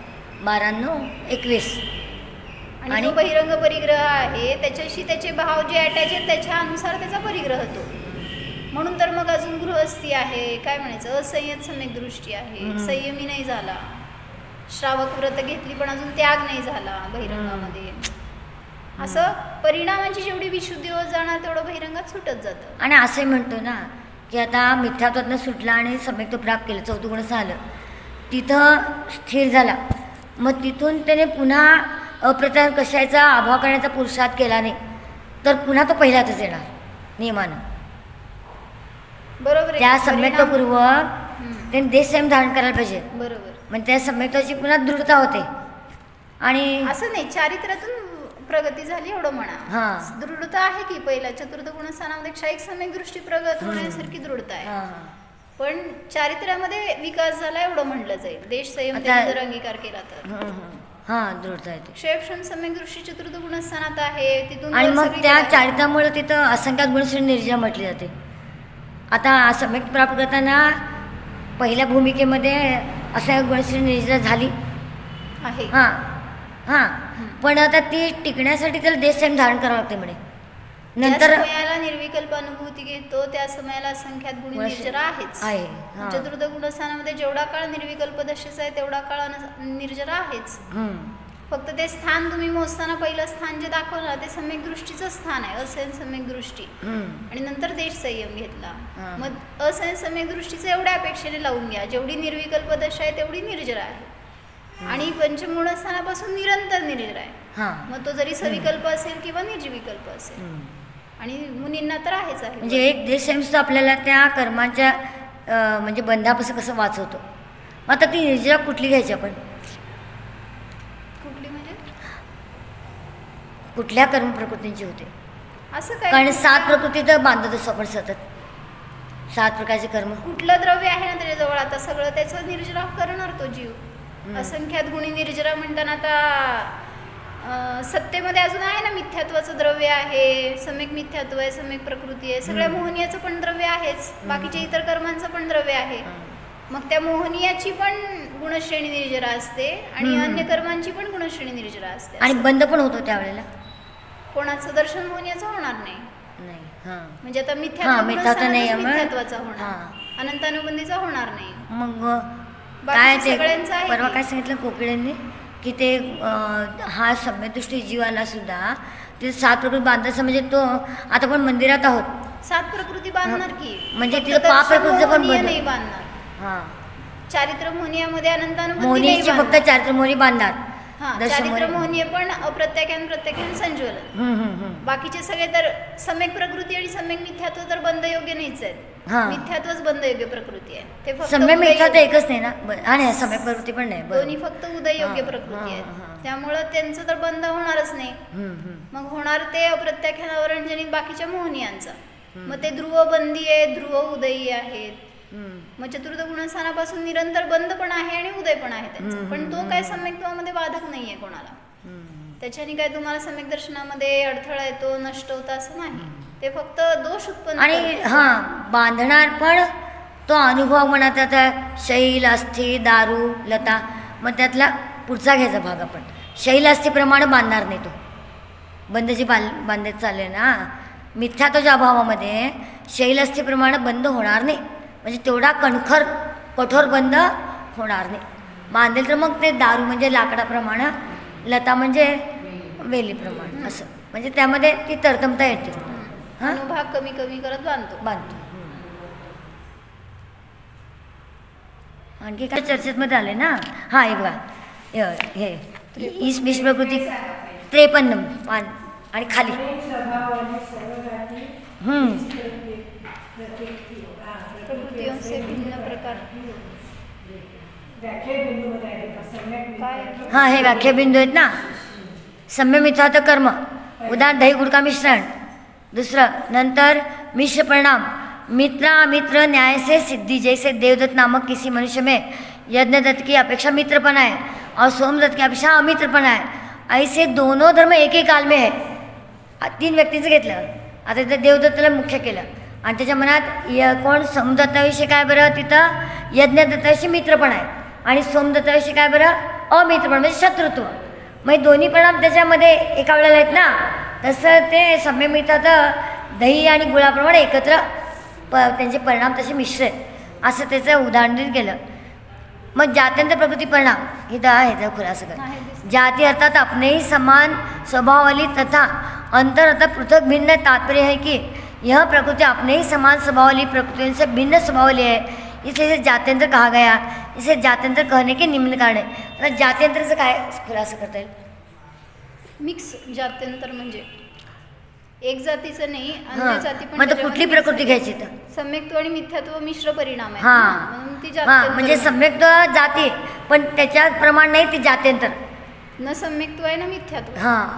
12 9 21. आणि बहिरंग परिग्रह आहे त्याच्याशी त्याचे भाव जे अटॅच आहेत त्याच्यानुसार त्याचा परिग्रह होतो. म्हणून तर मग अजून गृहस्थी आहे, काय म्हणायचं, असंयत सम्यक दृष्टी आहे, संयमी नाही झाला, श्रावक व्रत घेतली पण अजून त्याग नाही झाला बहिरंगामध्ये. असं परिणामांची जेवढी विशुद्धी होत जाणार तेवढं बहिरंगात सुटत जातं. आणि असे म्हणतो ना की आता मिथ्यात्वातनं सुटला आणि सम्यक तो प्राप्त केलं, 4 गुण झालं, तिथं स्थिर झाला. मग तिथून त्याने पुन्हा अप्रत्यान कशाचा अभाव करण्याचा पुरुषार्थ केला नाही तर पुन्हा तो पहिल्यातच येणार नियमानं. बरोबर. त्या सम्यक्तपूर्वक त्यांनी देश संयम धारण करायला पाहिजे. बरोबर. म्हणजे त्या सम्यक्ताची पुन्हा दृढता होते. आणि असं नाही चारित्र्यातून प्रगती झाली एवढं म्हणा. दृढता आहे की पहिल्या चतुर्थ गुणस्थानामध्ये क्षयिक सम्यक दृष्टी प्रगत होण्यासारखी दृढता आहे, पण चारित्र्यामध्ये विकास झाला एवढं म्हणलं जाईल. देश संयम जर अंगीकार केला तर दृढता येते. क्षयक्षम सम्यक दृष्टी चतुर्थ गुणस्थानात आहे तिथून. आणि मग त्या चारित्र्यामुळे तिथं असंख्यात गुणश्रेणी निर्जरा म्हटली जाते. आता सम्यक प्राप्त करताना पहिल्या भूमिकेमध्ये असं गुणश्रेणी निर्जरा झाली आहे. पण आता ती टिकण्यासाठी त्याला देश संयम धारण करावं लागते म्हणे. नंतर समयाला निर्विकल्प अनुभूती घेतो त्या समयाला असंख्यात गुणी निर्जरा आहेच आहे. चतुर्थ गुणस्थानामध्ये जेवढा काळ निर्विकल्प दशेचा आहे तेवढा काळ निर्जरा आहेच. फक्त ते स्थान तुम्ही मोजताना पहिलं स्थान जे दाखवलं ते सम्यक दृष्टीचं स्थान आहे, असंयन सम्यक दृष्टी, आणि नंतर देश संयम घेतला. मग असंयन सम्यक दृष्टीचं एवढ्या अपेक्षेने लावून घ्या, जेवढी निर्विकल्प दशा आहे तेवढी निर्जरा आहे. आणि पंचमूळस्थानापासून निरंतर निर्जरा आहे. मग तो जरी सविकल्प असेल किंवा निर्विकल्प असेल. आणि मुनींना तर आहेच आहे. म्हणजे एक देश संयम आपल्याला त्या कर्माच्या म्हणजे बंधापासून कसं वाचवतो. मग आता ती निर्जरा कुठली घ्यायची आपण? कुठली म्हणजे कुठल्या कर्म प्रकृतींची होते असं काय? कारण 7 प्रकृती तर बांधत असतो आपण सतत, 7 प्रकारचे कर्म. कुठलं द्रव्य आहे ना त्याच्याजवळ आता सगळं त्याचं निर्जरा करणार तो जीव. असंख्यात गुणी निर्जरा म्हणताना आता सत्तेमध्ये अजून आहे ना मिथ्यात्वाचं द्रव्य आहे, सम्यक मिथ्यात्व आहे, सम्यक प्रकृती आहे, सगळ्या मोहनीयाचं पण द्रव्य आहेच, बाकीच्या इतर कर्मांचं पण द्रव्य आहे. मग त्या मोहनीयाची पण गुणश्रेणी निर्जरा असते आणि अन्य कर्मांची पण गुणश्रेणी निर्जरा असते. आणि बंद पण होतो त्यावेळेला. कोणाचं दर्शन मोहनीयाचं होणार नाही. म्हणजे आता मिथ्यात्वाचा होणार, अनंतानुबंधीचा होणार नाही. मग काय ते परवा काय सांगितलं कोकिळांनी की ते हा सम्यदृष्टी जीवाला सुद्धा ते 7 प्रकृती बांधायचं. म्हणजे तो आता पण मंदिरात आहोत 7 प्रकृती बांधणार की, म्हणजे तिथं 5 प्रकृतीचं पण नाही बांधणार. चारित्र मोहनीयामध्ये अनंतानुबंधी फक्त चारित्र मोहनी बांधणार. चारित्र मोहनीय पण अप्रत्याख्यान प्रत्याख्यान संज्वलन. बाकीचे सगळे तर सम्यक प्रकृती आणि सम्यक मिथ्यात्व तर बंद योग्य नाहीच आहेत. मिथ्यात्वच बंद योग्य प्रकृती आहे. ते फक्त सम्यक मिथ्यात्व एकच नाही ना, आणि सम्यक प्रकृती पण नाही, दोन्ही फक्त उदय योग्य प्रकृती आहेत. त्यामुळं त्यांचं तर बंद होणारच नाही. मग होणार ते अप्रत्याख्यानावरण जनित बाकीच्या मोहनीयांचा. मग ते ध्रुव बंदी आहे, ध्रुव उदयी आहेत. मग चतुर्थ गुणस्थानापासून निरंतर बंद पण आहे आणि उदय पण आहे त्यांचं, पण तो काय सम्यक्त्वामध्ये बाधक नाहीये कोणाला. त्याच्याने काय तुम्हाला सम्यक दर्शनामध्ये अडथळा येतो, नष्ट होतं असं नाही. ते फक्त दोष उत्पन्न आणि बांधणार पण तो अनुभव म्हणत आता शैल, अस्थि, दारू, लता. मग त्यातला पुढचा घ्यायचा भाग आपण. शैल अस्थीप्रमाणे बांधणार नाही तो. बंद जी बांधत चालले ना, मिथ्यात्वाच्या अभावामध्ये शैल अस्थीप्रमाणे बंद होणार नाही. म्हणजे तेवढा कठोर बंद होणार नाही. बांधेल तर मग ते दारू म्हणजे लाकडाप्रमाणे, लता म्हणजे वेलीप्रमाणे असं. म्हणजे त्यामध्ये ती तरतमता येते. अनुभाग कमी कमी करत बांधतो. आणखी काय चर्चेत मध्ये आले ना. हे बघा, हे ईश प्रकृती 53 आणि खाली प्रकृतींचे भिन्न प्रकार. हे व्याख्याबिंदू आहेत ना. सम्य मिथ्यात्व कर्म, उदाहरण दही गुड़ का मिश्रण. दुसरं नंतर मिश्र परिणाम, मित्र अमित्र न्याय से सिद्धि. जैसे देवदत्त नामक किसी मनुष्य में यज्ञदत्त की अपेक्षा मित्रपना है और सोमदत्त की अपेक्षा अमित्रपना है. ऐसे दोनों धर्म एक ही काल में है. 3 व्यक्तींचं घेतलं. आता तिथं देवदत्ताला मुख्य केलं आणि त्याच्या मनात कोण सोमदत्ताविषयी काय बरं, तिथं यज्ञदत्ताविषयी मित्रपण आहे आणि सोमदत्ताविषयी काय बरं अमित्रपण म्हणजे शत्रुत्व. मग दोन्ही परिणाम त्याच्यामध्ये एका वेळेला आहेत ना. तसं ते सम्य मिथ्यात्व दही आणि गुळाप्रमाणे एकत्र त्यांचे परिणाम तसे मिश्र आहेत असं त्याचं उदाहरण केलं. मग जात्यंतर प्रकृति परिणाम इधर है खुलासा कर. जाति अर्थात अपने ही समान स्वभाव वाली तथा अंतर अर्थात पृथक भिन्न. तात्पर्य है कि यह प्रकृति अपने ही समान स्वभाव वाली प्रकृतियों से भिन्न स्वभाव वाली है, इसलिए इसे जात्यंतर कहा गया. इसे जात्यंतर कहने के निम्न कारण है. जात्यंतरचं काय खुलासा करता येईल. मिक्स जात्यंतर म्हणजे एक जातीचं नाही, अन्य जाती पण. मग कुठली प्रकृती घ्यायची तर सम्यक्त्व आणि मिथ्यात्व मिश्र परिणाम आहे. म्हणून ती जात्यंतर म्हणजे सम्यक्त्व जाती पण त्याच्या प्रमाण नाही ती जात्यंतर. न सम्यक्त्व आहे ना मिथ्यात्व.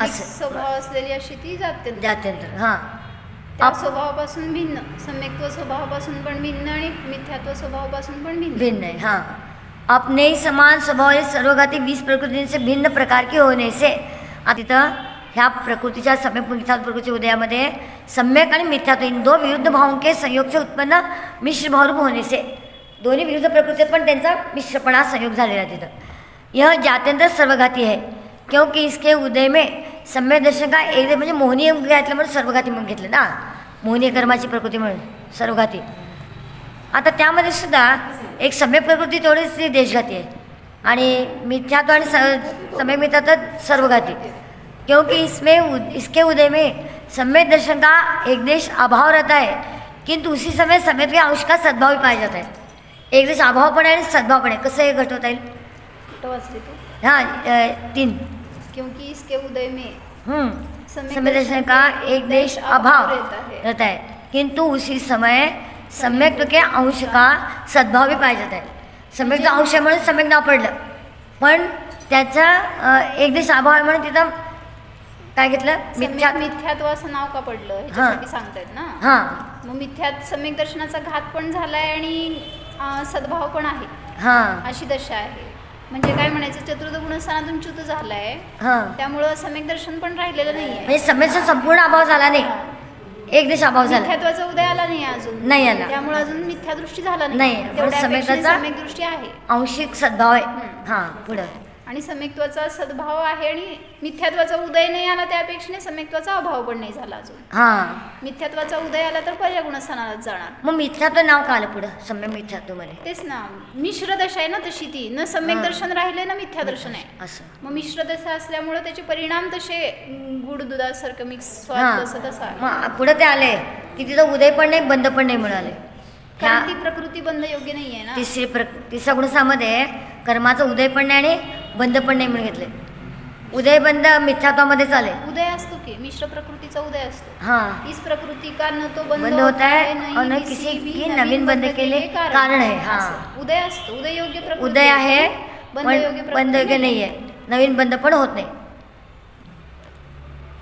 असं स्वभाव असलेली अशी ती जात्यंतर. त्या स्वभावापासून भिन्न, सम्यक्त्व स्वभावापासून पण भिन्न आणि मिथ्यात्व स्वभावापासून पण भिन्न है. अपने ही समान स्वभाव सर्वघाती 20 प्रकृतींचे भिन्न प्रकार के होने से. तिथं ह्या प्रकृतीच्या सम्यक मिथ्यात्व प्रकृतीच्या उदयामध्ये सम्यक आणि मिथ्यात्व इन 2 विरुद्ध भावों के संयोग से उत्पन्न मिश्र भावरूप होने से. दोन्ही विरुद्ध प्रकृतीत पण त्यांचा मिश्रपणा संयोग झालेला तिथं. यह जात्यंतर सर्वघाती है क्योंकि इसके उदय में सम्यक दर्शन का एक म्हणजे मोहनीय घेतलं म्हणून सर्वघाती म्हणून घेतलं ना. मोहनीय कर्माची प्रकृती म्हणून सर्वघाती. आता त्यामध्ये सुद्धा एक सम्यक प्रकृती तेवढीच ती देशघाती आहे आणि मिथ्यात्व आणि सम्यक मिथ्यात्व सर्वघाती. क्योंकि इसके उदय में सम्यक दर्शन का एक देश अभाव रहता है किंतु उसी समय सम्यक के अंश का सद्भाव भी पाया जाता है. एक देश अभाव पण आहे आणि सद्भाव पण आहे. कसं हे घटवता येईल. 3 क्योंकि इसके उदय में सम्यक दर्शन का एक देश अभाव रहता है किंतु उसी समय सम्यक के अंश का सद्भाव भी पाया जाता है. सम्यकचा अंश आहे म्हणून सम्यक नाव पडलं पण त्याचा एक देश अभाव आहे म्हणून तिथं काय घेतलं मिथ्यात्व असं नाव का पडलं ह्याच्यासाठी सांगतायत ना. मग सम्यक दर्शनाचा घात पण झालाय आणि सद्भाव पण आहे अशी दशा आहे. म्हणजे काय म्हणायचं, चतुर्थ गुणस्थानातून च्युत झालाय त्यामुळं सम्यक दर्शन पण राहिलेलं नाहीये. म्हणजे सम्यकचा संपूर्ण अभाव झाला नाही, एक देश अभाव झाला. मिथ्यात्वाचा उदय आला नाही अजून, नाही आला, त्यामुळे अजून मिथ्यादृष्टी झाला नाही. सम्यक दृष्टी आहे, आंशिक सद्भाव आहे. पुढं आणि सम्यक्त्वाचा सद्भाव आहे आणि मिथ्यात्वाचा उदय नाही आला त्या अपेक्षेने सम्यक्त्वाचा अभाव पण नाही झाला अजून. मिथ्यात्वाचा उदय आला तर पहिल्या गुणस्थानालाच जाणार. मग मिथ्यात्व नाव का आलं पुढं सम्यक मिथ्यात्व मध्ये. तेच ना, मिश्र दशा आहे ना तशी ती. न सम्यक दर्शन राहिले ना मिथ्या दर्शन आहे असं. मग मिश्र दशा असल्यामुळे त्याचे परिणाम तसे गुड दुधासारखं मिक्स स्वाद तसा. पुढे ते आले की तिथं उदय पण नाही बंद पण नाही मिळाले. कारण ती प्रकृती बंद योग्य नाही आहे ना. तिसऱ्या गुणस्थामध्ये कर्माचं उदय पण नाही आणि बंद पण नाही म्हणून घेतले. उदय बंद मिथ्यात्वामध्ये चाले. उदय असतो की मिश्र प्रकृतीचा उदय असतो. इस प्रकृती का न तो बंद होता है और न किसी भी नवीन बंद केले कारण है. उदय असतो, उदय योग्य प्रकृती उदय आहे बंद योग्य नाही आहे, नवीन बंद पण होत नाही.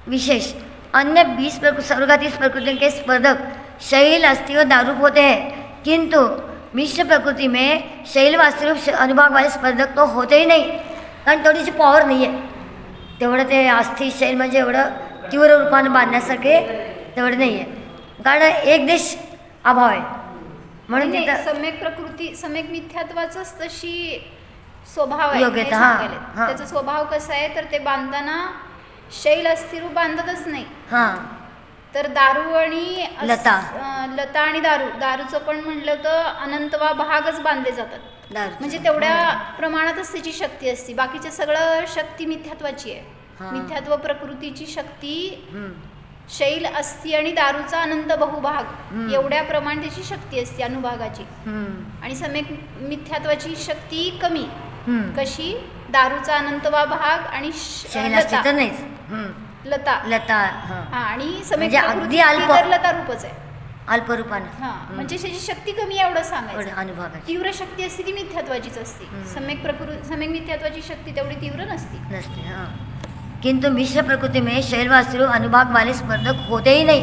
विशेष अन्य 20 स्वर्गातील प्रकृती के स्पर्धक शैल अस्थि व दारूप होते हैं, किंतु मिश्र प्रकृति में शैल व अस्थिरूप अनुभाग वाले स्पर्धक तो होते ही नाही, कारण तेवढीची पॉवर नाही आहे. तेवढं ते अस्थि शैल म्हणजे एवढं तीव्र रूपानं बांधण्यासारखे तेवढं नाही आहे, कारण एक देश अभाव आहे. म्हणून नाही, तिथं सम्यक प्रकृती सम्यक मिथ्यात्वाचाच तशी स्वभाव आहे. योग्यता, हे हां, सांगायला. हां. त्याचा स्वभाव कसा आहे तर ते बांधताना शैल अस्थिरूप बांधतच नाही. हां तर दारू आणि लता. लता आणि दारूचं पण म्हणलं तर अनंतवा भागच बांधले जातात. दारू म्हणजे तेवढ्या प्रमाणातच त्याची शक्ती असते. बाकीचं सगळं शक्ती मिथ्यात्वाची आहे. हां. मिथ्यात्व प्रकृतीची शक्ती शैल अस्थि आणि दारूचा अनंत बहुभाग एवढ्या प्रमाण त्याची शक्ती असते अनुभागाची. आणि सम्यक मिथ्यात्वाची शक्ती कमी. कशी? दारूचा अनंतवा भाग आणि शैल असते तर नाहीच. लता लता हा आणि सम्यक म्हणजे अगदी प्रकृती अल्प. तर लता रूपच आहे. अल्परूपानं हा म्हणजे त्याची शक्ती कमी एवढं सांगायचं. अनुभागाची तीव्र शक्ती असते ती मिथ्यात्वाचीच असते. सम्यक मिथ्यात्वाची शक्ती तेवढी तीव्र नसते. नसते. हां किंतु मिश्र प्रकृती में शैल व अस्थिरूप अनुभाग वाले स्पर्धक होतेही नाही,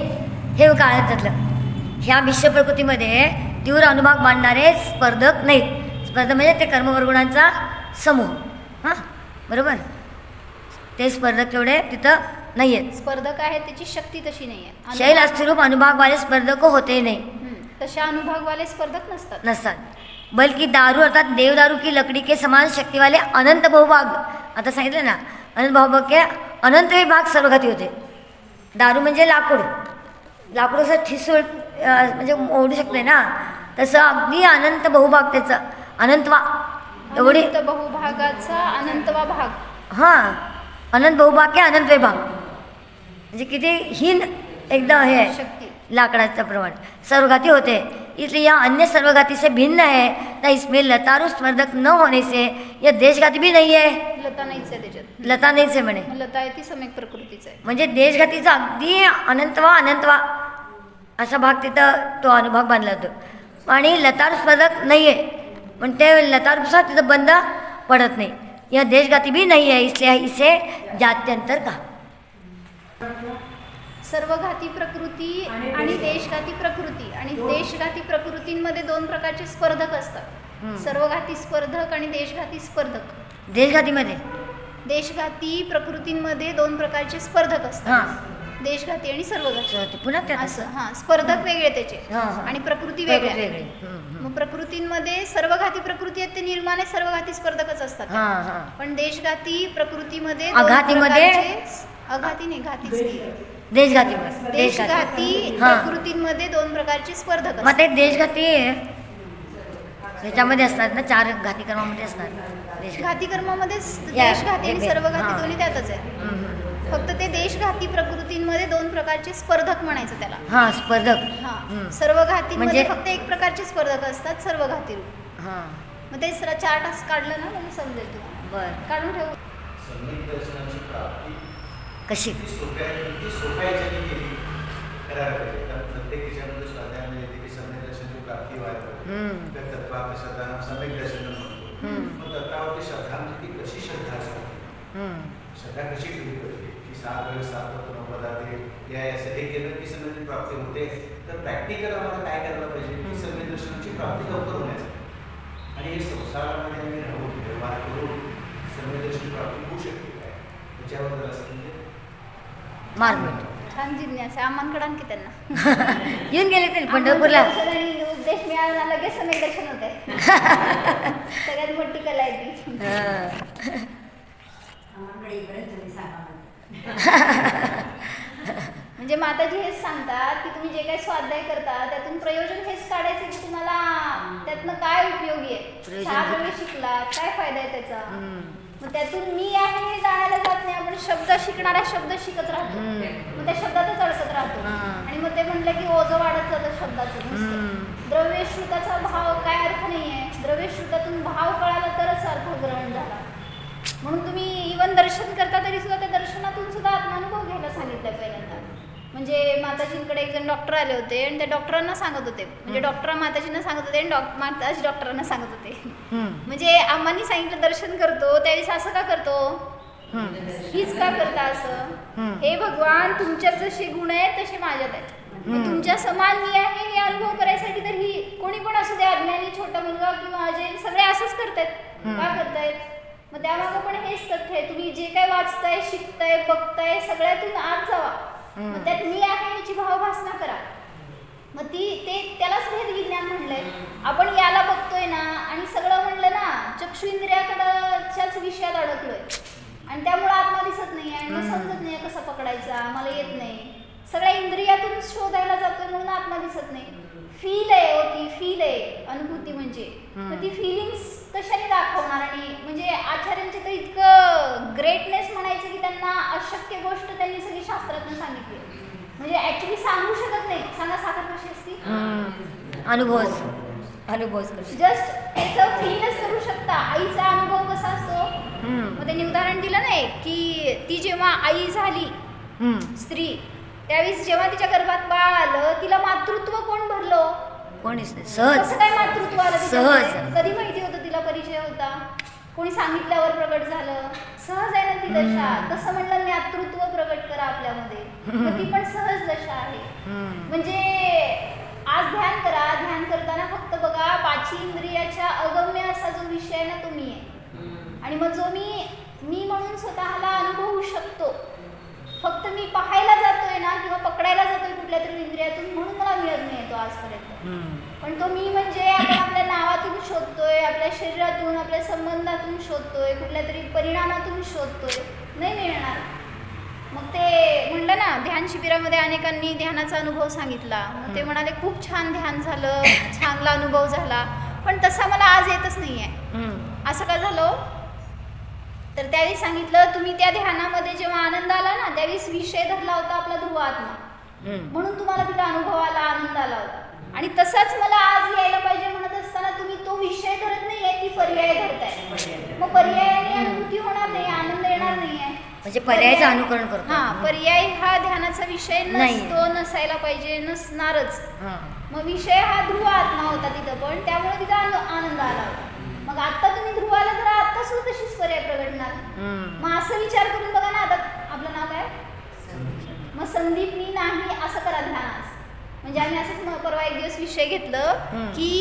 हे काळात त्यातलं. ह्या मिश्र प्रकृतीमध्ये तीव्र अनुभाग मांडणारे स्पर्धक नाहीत. स्पर्धक म्हणजे ते कर्मवर्गुणांचा समूह. हां बरोबर, ते स्पर्धक तेवढे तिथं नाही आहेत. स्पर्धक आहे त्याची शक्ती तशी नाही आहे. शैल अस्थिरूप अनुभाग वाले स्पर्धक होते नाही, तशा अनुभागवाले स्पर्धक नसतात. बल्कि दारू अर्थात देवदारू की लकड़ी के समान शक्ती वाले अनंत बहुभाग. आता सांगितलं ना, अनंत बहुभाग के अनंत विभाग सर्वघाती होते. दारू म्हणजे लाकूड असं ठिसूळ म्हणजे ओढू शकते ना, तसं अगदी अनंत बहुभाग त्याचं अनंतवा एवढी बहुभागाचा अनंतवा भाग. हां अनंत बहुभाग के अनंत विभाग म्हणजे किती हीन एकदम हे आहे शक्ती. लाकडाचं प्रमाण सर्वघाती होते, इसलिए यह अन्य सर्वघाती से भिन्न है. तो इसमें लतारू स्पर्धक न होने से यह देशघाती भी नहीं है. लता नाहीच आहे त्याच्यात. लता नाहीच आहे म्हणे. लता आहे ती सम्यक प्रकृतीच आहे. म्हणजे देशघातीचा अगदी अनंतवा असा भाग तिथं तो अनुभाग बांधला जातो. आणि लतारू स्पर्धक नाही आहे, पण ते लतारूसा तिथं बंद पडत नाही. यह देशघाती भी नहीं है, इसलिए इसे जात्यंतर कहा. सर्वघाती प्रकृती आणि देशघाती प्रकृती. आणि देशघाती प्रकृतींमध्ये दोन प्रकारचे स्पर्धक असतात. सर्वघाती स्पर्धक आणि देशघाती स्पर्धक. देशघाती प्रकृतींमध्ये दोन प्रकारचे स्पर्धक असतात. देशघाती आणि सर्वघाती. पुन्हा असं हां स्पर्धक वेगळे त्याचे आणि प्रकृती वेगळ्या. मग प्रकृतींमध्ये सर्वघाती प्रकृती आहेत ते निर्माणे सर्वघाती स्पर्धकच असतात. पण देशघाती प्रकृतीमध्ये अघाती नाही घातीच देशघाती प्रकृतींमध्ये दोन प्रकारचे स्पर्धक असतात. मग ते देशघाती ह्याच्यामध्ये असतात ना, 4 घाती कर्मामध्ये असतात. घाती कर्मामध्ये देशघाती आणि सर्वघाती दोन्ही त्यातच आहे. फक्त ते देशघाती प्रकृतींमध्ये दोन प्रकारचे स्पर्धक म्हणायचं त्याला. हां स्पर्धक. हां सर्वघातीमध्ये फक्त एक प्रकारचे स्पर्धक असतात सर्वघाती रूप. मग ते सर 4 तास काढलं ना म्हणजे समजेल तुम्हाला. बरं काढून ठेवू. कशी श्रद्धा कशी ठेवली पाहिजे की 7 वेळेस 7 पदार्थ या असं हे केलं की समज प्राप्ती होते. तर प्रॅक्टिकल आम्हाला काय करायला पाहिजे की समय दर्शनाची प्राप्ती लवकर होण्यासाठी आणि हे संसारामध्ये आम्ही राहून व्यवहार करून समय दर्शन प्राप्ती होऊ शकते काय त्याच्याबद्दल असं म्हणजे मार्ग छान जिज्ञासा आम्हांकडे आणखी त्यांना येऊन गेले तरी पंढरपूरला उपदेश मिळाला लगेच समय दर्शन होते. सगळ्यात मोठी कला आहे ती. म्हणजे माताजी हेच सांगतात की तुम्ही जे काही स्वाध्याय करता त्यातून प्रयोजन हेच काढायचं की तुम्हाला त्यातनं काय उपयोगी आहे. 4 वेळी शिकला काय फायदा आहे त्याचा. मग त्यातून मी आहे हे जाणायला जात नाही. आपण शब्द शिकणारा शब्द शिकत राहतो, मग त्या शब्दातच अडकत राहतो. आणि मग ते म्हटलं की ओझं वाढत जातं शब्दाचं. नुसतं द्रव्यश्रुताचा भाव काय अर्थ नाही आहे. द्रव्यश्रुतातून भाव कळाला तरच अर्थ ग्रहण झाला. म्हणून तुम्ही इवन दर्शन करता तरी सुद्धा त्या दर्शनातून सुद्धा आत्मानुभव घ्यायला सांगितलं पहिल्यांदा. म्हणजे माताजींकडे एक जण डॉक्टर आले होते आणि त्या डॉक्टरांना सांगत होते. म्हणजे डॉक्टर माताजींना सांगत होते आणि माताजी डॉक्टरांना सांगत होते. म्हणजे आम्हांनी सांगितलं दर्शन करतो त्यावेळेस असं का करतो, हीच का करता असं. हे भगवान तुमच्यात जसे गुण आहेत तसे माझ्यात आहेत. मग तुमच्या समान मी आहे हे अनुभव करायसाठी तर ही कोणी पण असू दे, अज्ञानी, छोटा मुलगा किंवा अजय, सगळे असंच करतायत. का करतायत? मग त्यामागं पण हेच तथ्य आहे. तुम्ही जे काय वाचताय, शिकताय, बघताय, सगळ्यातून आत जावा. मग त्यात मी आहे याची भावभासना करा. मग त्यालाच भेद विज्ञान म्हणलंय. आपण याला बघतोय ना आणि सगळं म्हणलं ना चक्षु इंद्रियाकडच्याच विषयात अडकलोय आणि त्यामुळे आत्मा दिसत नाही आणि मग समजत नाही कसा पकडायचा, मला येत नाही. सगळ्या इंद्रियातून शोधायला जातोय म्हणून आत्मा दिसत नाही. फील आहे, ती फील आहे, अनुभूती म्हणजे. मग ती फिलिंग्स कशाने दाखवणार? आणि म्हणजे आचार्यांचे तर इतकं ग्रेटनेस म्हणायचं की त्यांना अशक्य गोष्ट त्यांनी सगळी शास्त्रातून सांगितली. म्हणजे ऍक्च्युली सांगू शकत नाही. सांगा साखर कशी असती? अनुभव जस्ट त्याचं फीलच करू शकता. आईचा अनुभव कसा असतो? मग त्यांनी उदाहरण दिलं नाही की ती जेव्हा आई झाली स्त्री, त्यावेळेस जेव्हा तिच्या गर्भात बाळ आलं, तिला मातृत्व कोण भरलं? कोणीच नाही. सहज. कसं काय मातृत्व आलं? सहज. कधी माहिती होतं तिला? परिचय होता? कोणी सांगितल्यावर प्रगट झालं? सहज आहे ना ती दशा. तसं म्हणलं मातृत्व प्रगट करा आपल्यामध्ये, तर ती पण सहज दशा आहे. म्हणजे आज ध्यान करा. ध्यान करताना फक्त बघा, पाची इंद्रियाच्या अगम्य असा जो विषय आहे ना तो मी आहे. आणि मग जो मी म्हणून स्वतःला अनुभवू शकतो. फक्त मी पाहायला जातोय ना किंवा पकडायला जातोय कुठल्या तरी इंद्रियातून म्हणून मला मिळत नाही तो आजपर्यंत. पण तो मी म्हणजे आपण आपल्या नावातून शोधतोय, आपल्या शरीरातून, आपल्या संबंधातून शोधतोय, कुठल्या तरी परिणामातून शोधतोय, नाही मिळणार. मग ते म्हणलं ना, ध्यान शिबिरामध्ये अनेकांनी ध्यानाचा अनुभव सांगितला. मग ते म्हणाले खूप छान ध्यान झालं, चांगला अनुभव झाला, पण तसा मला आज येतच नाही आहे. असं का झालं? तर त्यावेळी सांगितलं, तुम्ही त्या ध्यानामध्ये जेव्हा आनंद आला ना, त्यावेळेस विषय धरला होता आपला ध्रुव आत्मा, म्हणून तुम्हाला तिला अनुभव आला, आनंद आला होता. आणि तसाच मला आज यायला पाहिजे म्हणत असताना तुम्ही तो विषय धरत नाहीये, ती पर्याय धरताय. मग पर्यायाने अनुभूती होणार नाही, आनंद येणार नाहीये. म्हणजे पर्यायाचं अनुकरण करतो. पर्याय हा ध्यानाचा विषय नसतो, नसायला पाहिजे, नसणारच. मग विषय हा ध्रुव आत्मा होता तिथं, पण त्यामुळे तिथं आनंद आला होता. मग आता तुम्ही ध्रुवाला तर आता सुद्धा तशीच पर्याय प्रगटणार. मग असं विचार करून बघा ना, आता आपलं नाव काय? मग संदीप मी नाही असं करा ध्यानास. म्हणजे आम्ही असंच परवा एक दिवस विषय घेतलं की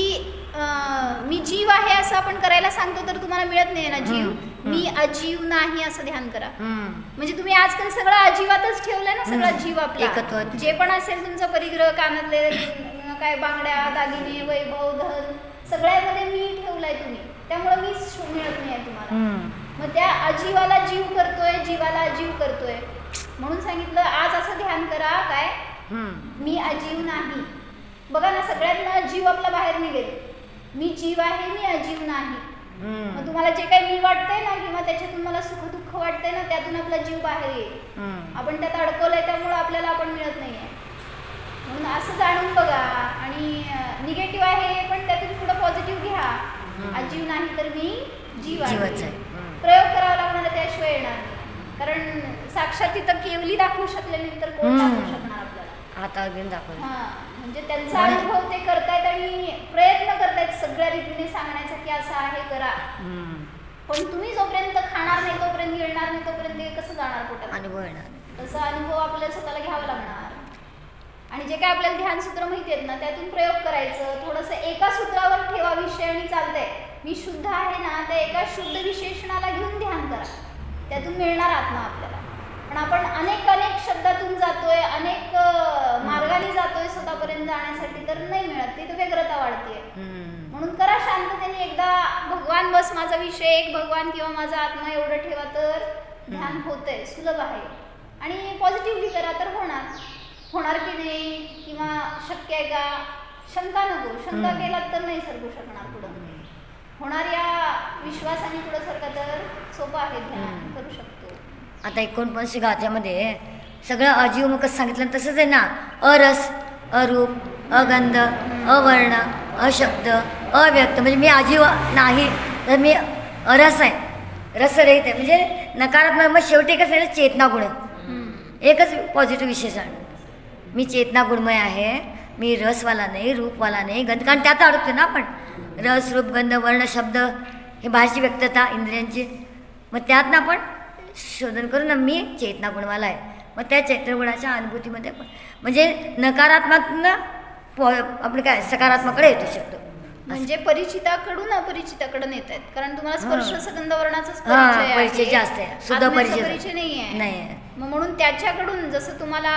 मी जीव आहे असं आपण करायला सांगतो तर तुम्हाला मिळत नाही ना जीव. मी अजीव नाही असं ध्यान करा. म्हणजे तुम्ही आजकाल सगळं अजीवातच ठेवलंय ना, सगळा जीव आपला जे पण असेल तुमचा परिग्रह, कानातले काय बांगड्या, दागिने, वैभव, धन, सगळ्यामध्ये मी ठेवलाय तुम्ही. त्यामुळे मी मिळत नाही आहे तुम्हाला. मग त्या अजीवाला जीव करतोय, जीवाला अजीव करतोय म्हणून सांगितलं आज असं ध्यान करा. काय? मी अजीव नाही. बघा ना, सगळ्यांना जीव आपला बाहेर निघेल. मी जीव आहे, मी अजीव नाही. मग तुम्हाला जे काही मी वाटतंय ना किंवा त्याच्यातून मला सुख दुःख वाटतंय ना, त्यातून आपला जीव बाहेर येईल. आपण त्यात अडकवलंय, त्यामुळे आपल्याला आपण मिळत नाहीये. म्हणून असं जाणून बघा. आणि निगेटिव्ह आहे पण त्यातून थोडं पॉझिटिव्ह घ्या. अजीव नाही तर मी जीव आहे. प्रयोग करावा लागणार, त्याशिवाय येणार. कारण साक्षात तिथं केवली दाखवू शकले नाही तर कोण दाखवू शकणार आपल्याला? आता घेऊन दाखवलं. म्हणजे त्यांचा अनुभव ते करतायत आणि प्रयत्न करतायत सगळ्या रीतीने सांगण्याचा की असं आहे करा. पण तुम्ही जोपर्यंत खाणार नाही, तोपर्यंत येणार नाही, तोपर्यंत कसं जाणार पोटात? अनुभव येणार. तसा अनुभव आपल्याला स्वतःला घ्यावा लागणार. आणि जे काय आपल्याला ध्यानसूत्र माहिती आहेत ना, त्यातून प्रयोग करायचं. थोडंसं एका सूत्रावर ठेवा विषय आणि चालतंय. मी शुद्ध आहे ना, त्या एका शुद्ध विशेषणाला घेऊन ध्यान करा. त्यातून मिळणार आत्मा आपल्याला. पण आपण अनेक शब्दातून जातोय, अनेक मार्गाने जातोय स्वतःपर्यंत जाण्यासाठी, तर नाही मिळत. तिथं व्यग्रता वाढते. म्हणून करा शांततेने एकदा. भगवान बस, माझा विषय एक भगवान किंवा माझा आत्मा एवढं ठेवा तर ध्यान होतंय, सुलभ आहे. आणि पॉझिटिव्हली करा तर होणार की नाही किंवा शक्य आहे का, शंका नको. शंका केलात तर नाही सरकू शकणार पुढं. होणार या विश्वासाने पुढं सरका तर सोपं आहे, ध्यान करू शकतो. आता 49 गाथ्यामध्ये सगळं अजीवमुखच सांगितलं तसंच आहे ना. अरस, अरूप, अगंध, अवर्ण, अशब्द, अव्यक्त. म्हणजे मी अजीव नाही तर मी अरस आहे, रसरहित आहे. म्हणजे नकारात्मक. मग शेवटी कसं आहे, चेतना गुण. एकच पॉझिटिव्ह विशेषण, मी चेतना गुणमय आहे. मी रसवाला नाही, रूपवाला नाही, गंध. कारण त्यात अडकतो ना आपण. रस, रूप, गंध, वर्ण, शब्द हे बाहेरची व्यक्तता इंद्रियांची. मग त्यातनं आपण शोधन करू ना, मी चेतना गुणवाला आहे. मग त्या चैत्रगुणाच्या अनुभूतीमध्ये पण म्हणजे नकारात्मक आपलं काय सकारात्मकडे येतो शकतो. म्हणजे परिचिताकडून अपरिचिताकडे नेत आहेत, कारण तुम्हाला स्पर्श सुगंध वर्णाचाच परिचय जास्त आहे, सुद्धा परिचय नाही. मग म्हणून त्याच्याकडून जसं तुम्हाला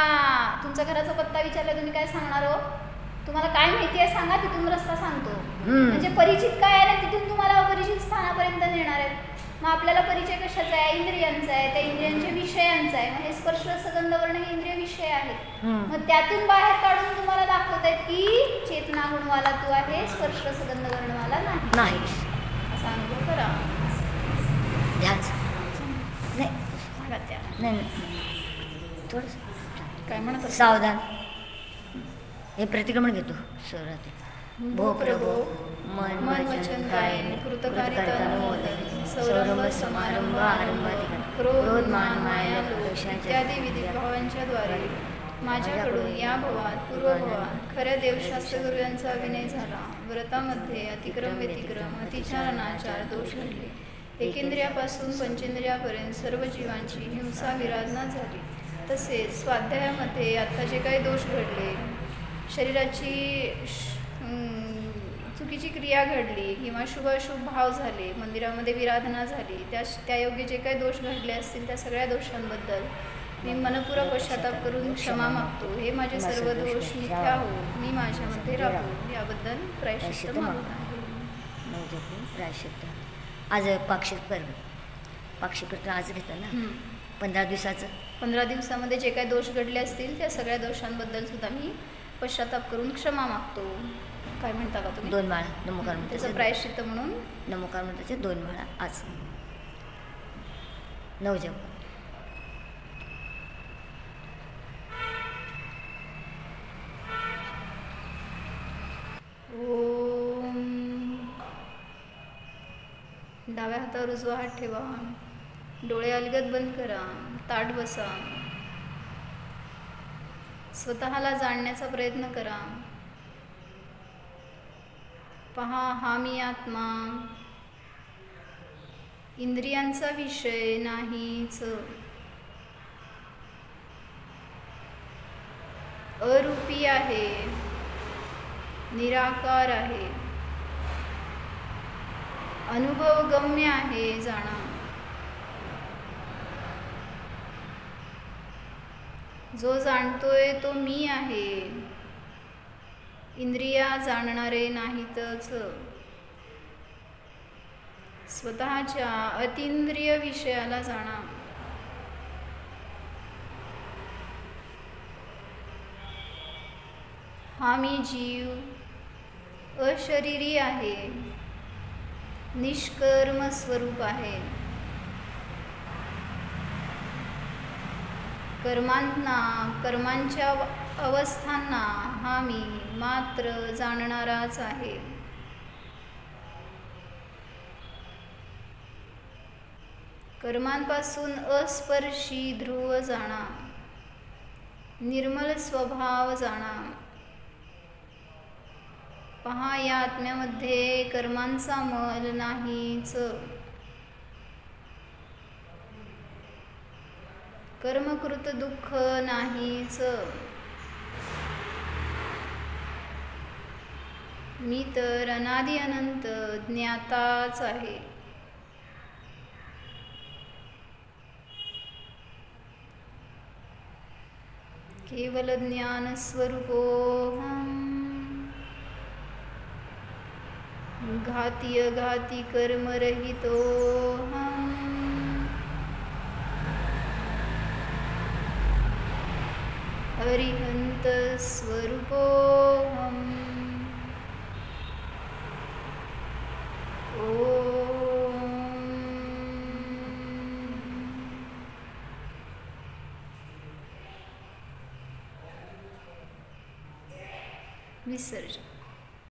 तुमच्या घराचा पत्ता विचारला तुम्ही काय सांगणार हो, तुम्हाला काय माहिती आहे सांगा, तिथून रस्ता सांगतो. म्हणजे परिचित काय आहे ना, तिथून तुम्हाला अपरिचित स्थानापर्यंत नेणार आहेत. मग आपल्याला परिचय कशाचा आहे, इंद्रियांचा आहे, त्या इंद्रियांच्या विषयांचा आहे. मग हे स्पर्श सगंध वर्ण हे इंद्रिय विषय आहेत. मग त्यातून बाहेर काढून तुम्हाला दाखवत आहेत की चेतना गुणवाला तू आहे, स्पर्श सगंध वर्णवाला नाही. असा अनुभव करा. ध्यान नाही सांगा त्या नाही थोडंसं काय म्हणत सावधान. हे प्रतिक्रमण घेतो स्वरात. भो प्रभो मन वचन कायेने सौरभ समारंभ आरंभाधिका क्रोध मान माया इत्यादी विधिभावांच्याद्वारे माझ्याकडून या भवात पूर्वभवात खऱ्या देवशास्त्र यांचा अभिनय झाला. व्रतामध्ये अतिक्रम व्यतिक्रम अतिचार अनाचार दोष घडले. एकेंद्रियापासून पंचेंद्रियापर्यंत सर्व जीवांची हिंसा विराजना झाली. तसेच स्वाध्यायामध्ये आता जे काही दोष घडले, शरीराची चुकीची क्रिया घडली किंवा शुभाशुभ भाव झाले, मंदिरामध्ये विराधना झाली, त्या योग्य जे काही दोष घडले असतील त्या सगळ्या दोषांबद्दल मी मनपूर्वक पश्चाताप करून क्षमा मागतो. हे माझे सर्व दोष मिथ्या हो, मी माझ्यामध्ये राहू, याबद्दल प्रायश्चित्त मागत आहे. प्रायश्चित्त आज पाक्षिक पर्व, पाक्षिक पर्व आज घेतं ना 15 दिवसाचं. 15 दिवसामध्ये जे काही दोष घडले असतील त्या सगळ्या दोषांबद्दल सुद्धा मी पश्चाताप करून क्षमा मागतो. काय म्हणता का तुम्ही? 2 माळा नमोकार त्याचं प्रायश्चित्त म्हणून नमोकार म्हणताचे 2 माळा आज 9 जप. डाव्या हातावर उजवा हात ठेवा, डोळे अलगद बंद करा, ताठ बसा, स्वतःला जाणण्याचा प्रयत्न करा. पहा, हा मी आत्मा इंद्रियांचा विषय नाहीच, अरूपी आहे, निराकार आहे, अनुभवगम्य आहे. जाणा, जो जाणतोय तो मी आहे. इंद्रिया जाणणारे नाहीतच. स्वतःच्या अतींद्रिय विषयाला जाणा. हा मी जीव अशरीरी आहे, निष्कर्म स्वरूप आहे. कर्मांच्या अवस्थांना हा मी मात्र जाणणाराच आहे. कर्मांपासून अस्पर्शी ध्रुव जाणा, निर्मल स्वभाव जाणा. पहा, या आत्म्यामध्ये कर्मांचा मल नाहीच. कर्मकृत दुःख नाहीच. मी तर अनादि अनंत ज्ञाताच आहे. केवल ज्ञान स्वरूपोऽहम्, घाती अघाती कर्मरहितोऽहम्, अरिहंत स्वरूपोऽहम्. विसर्जन.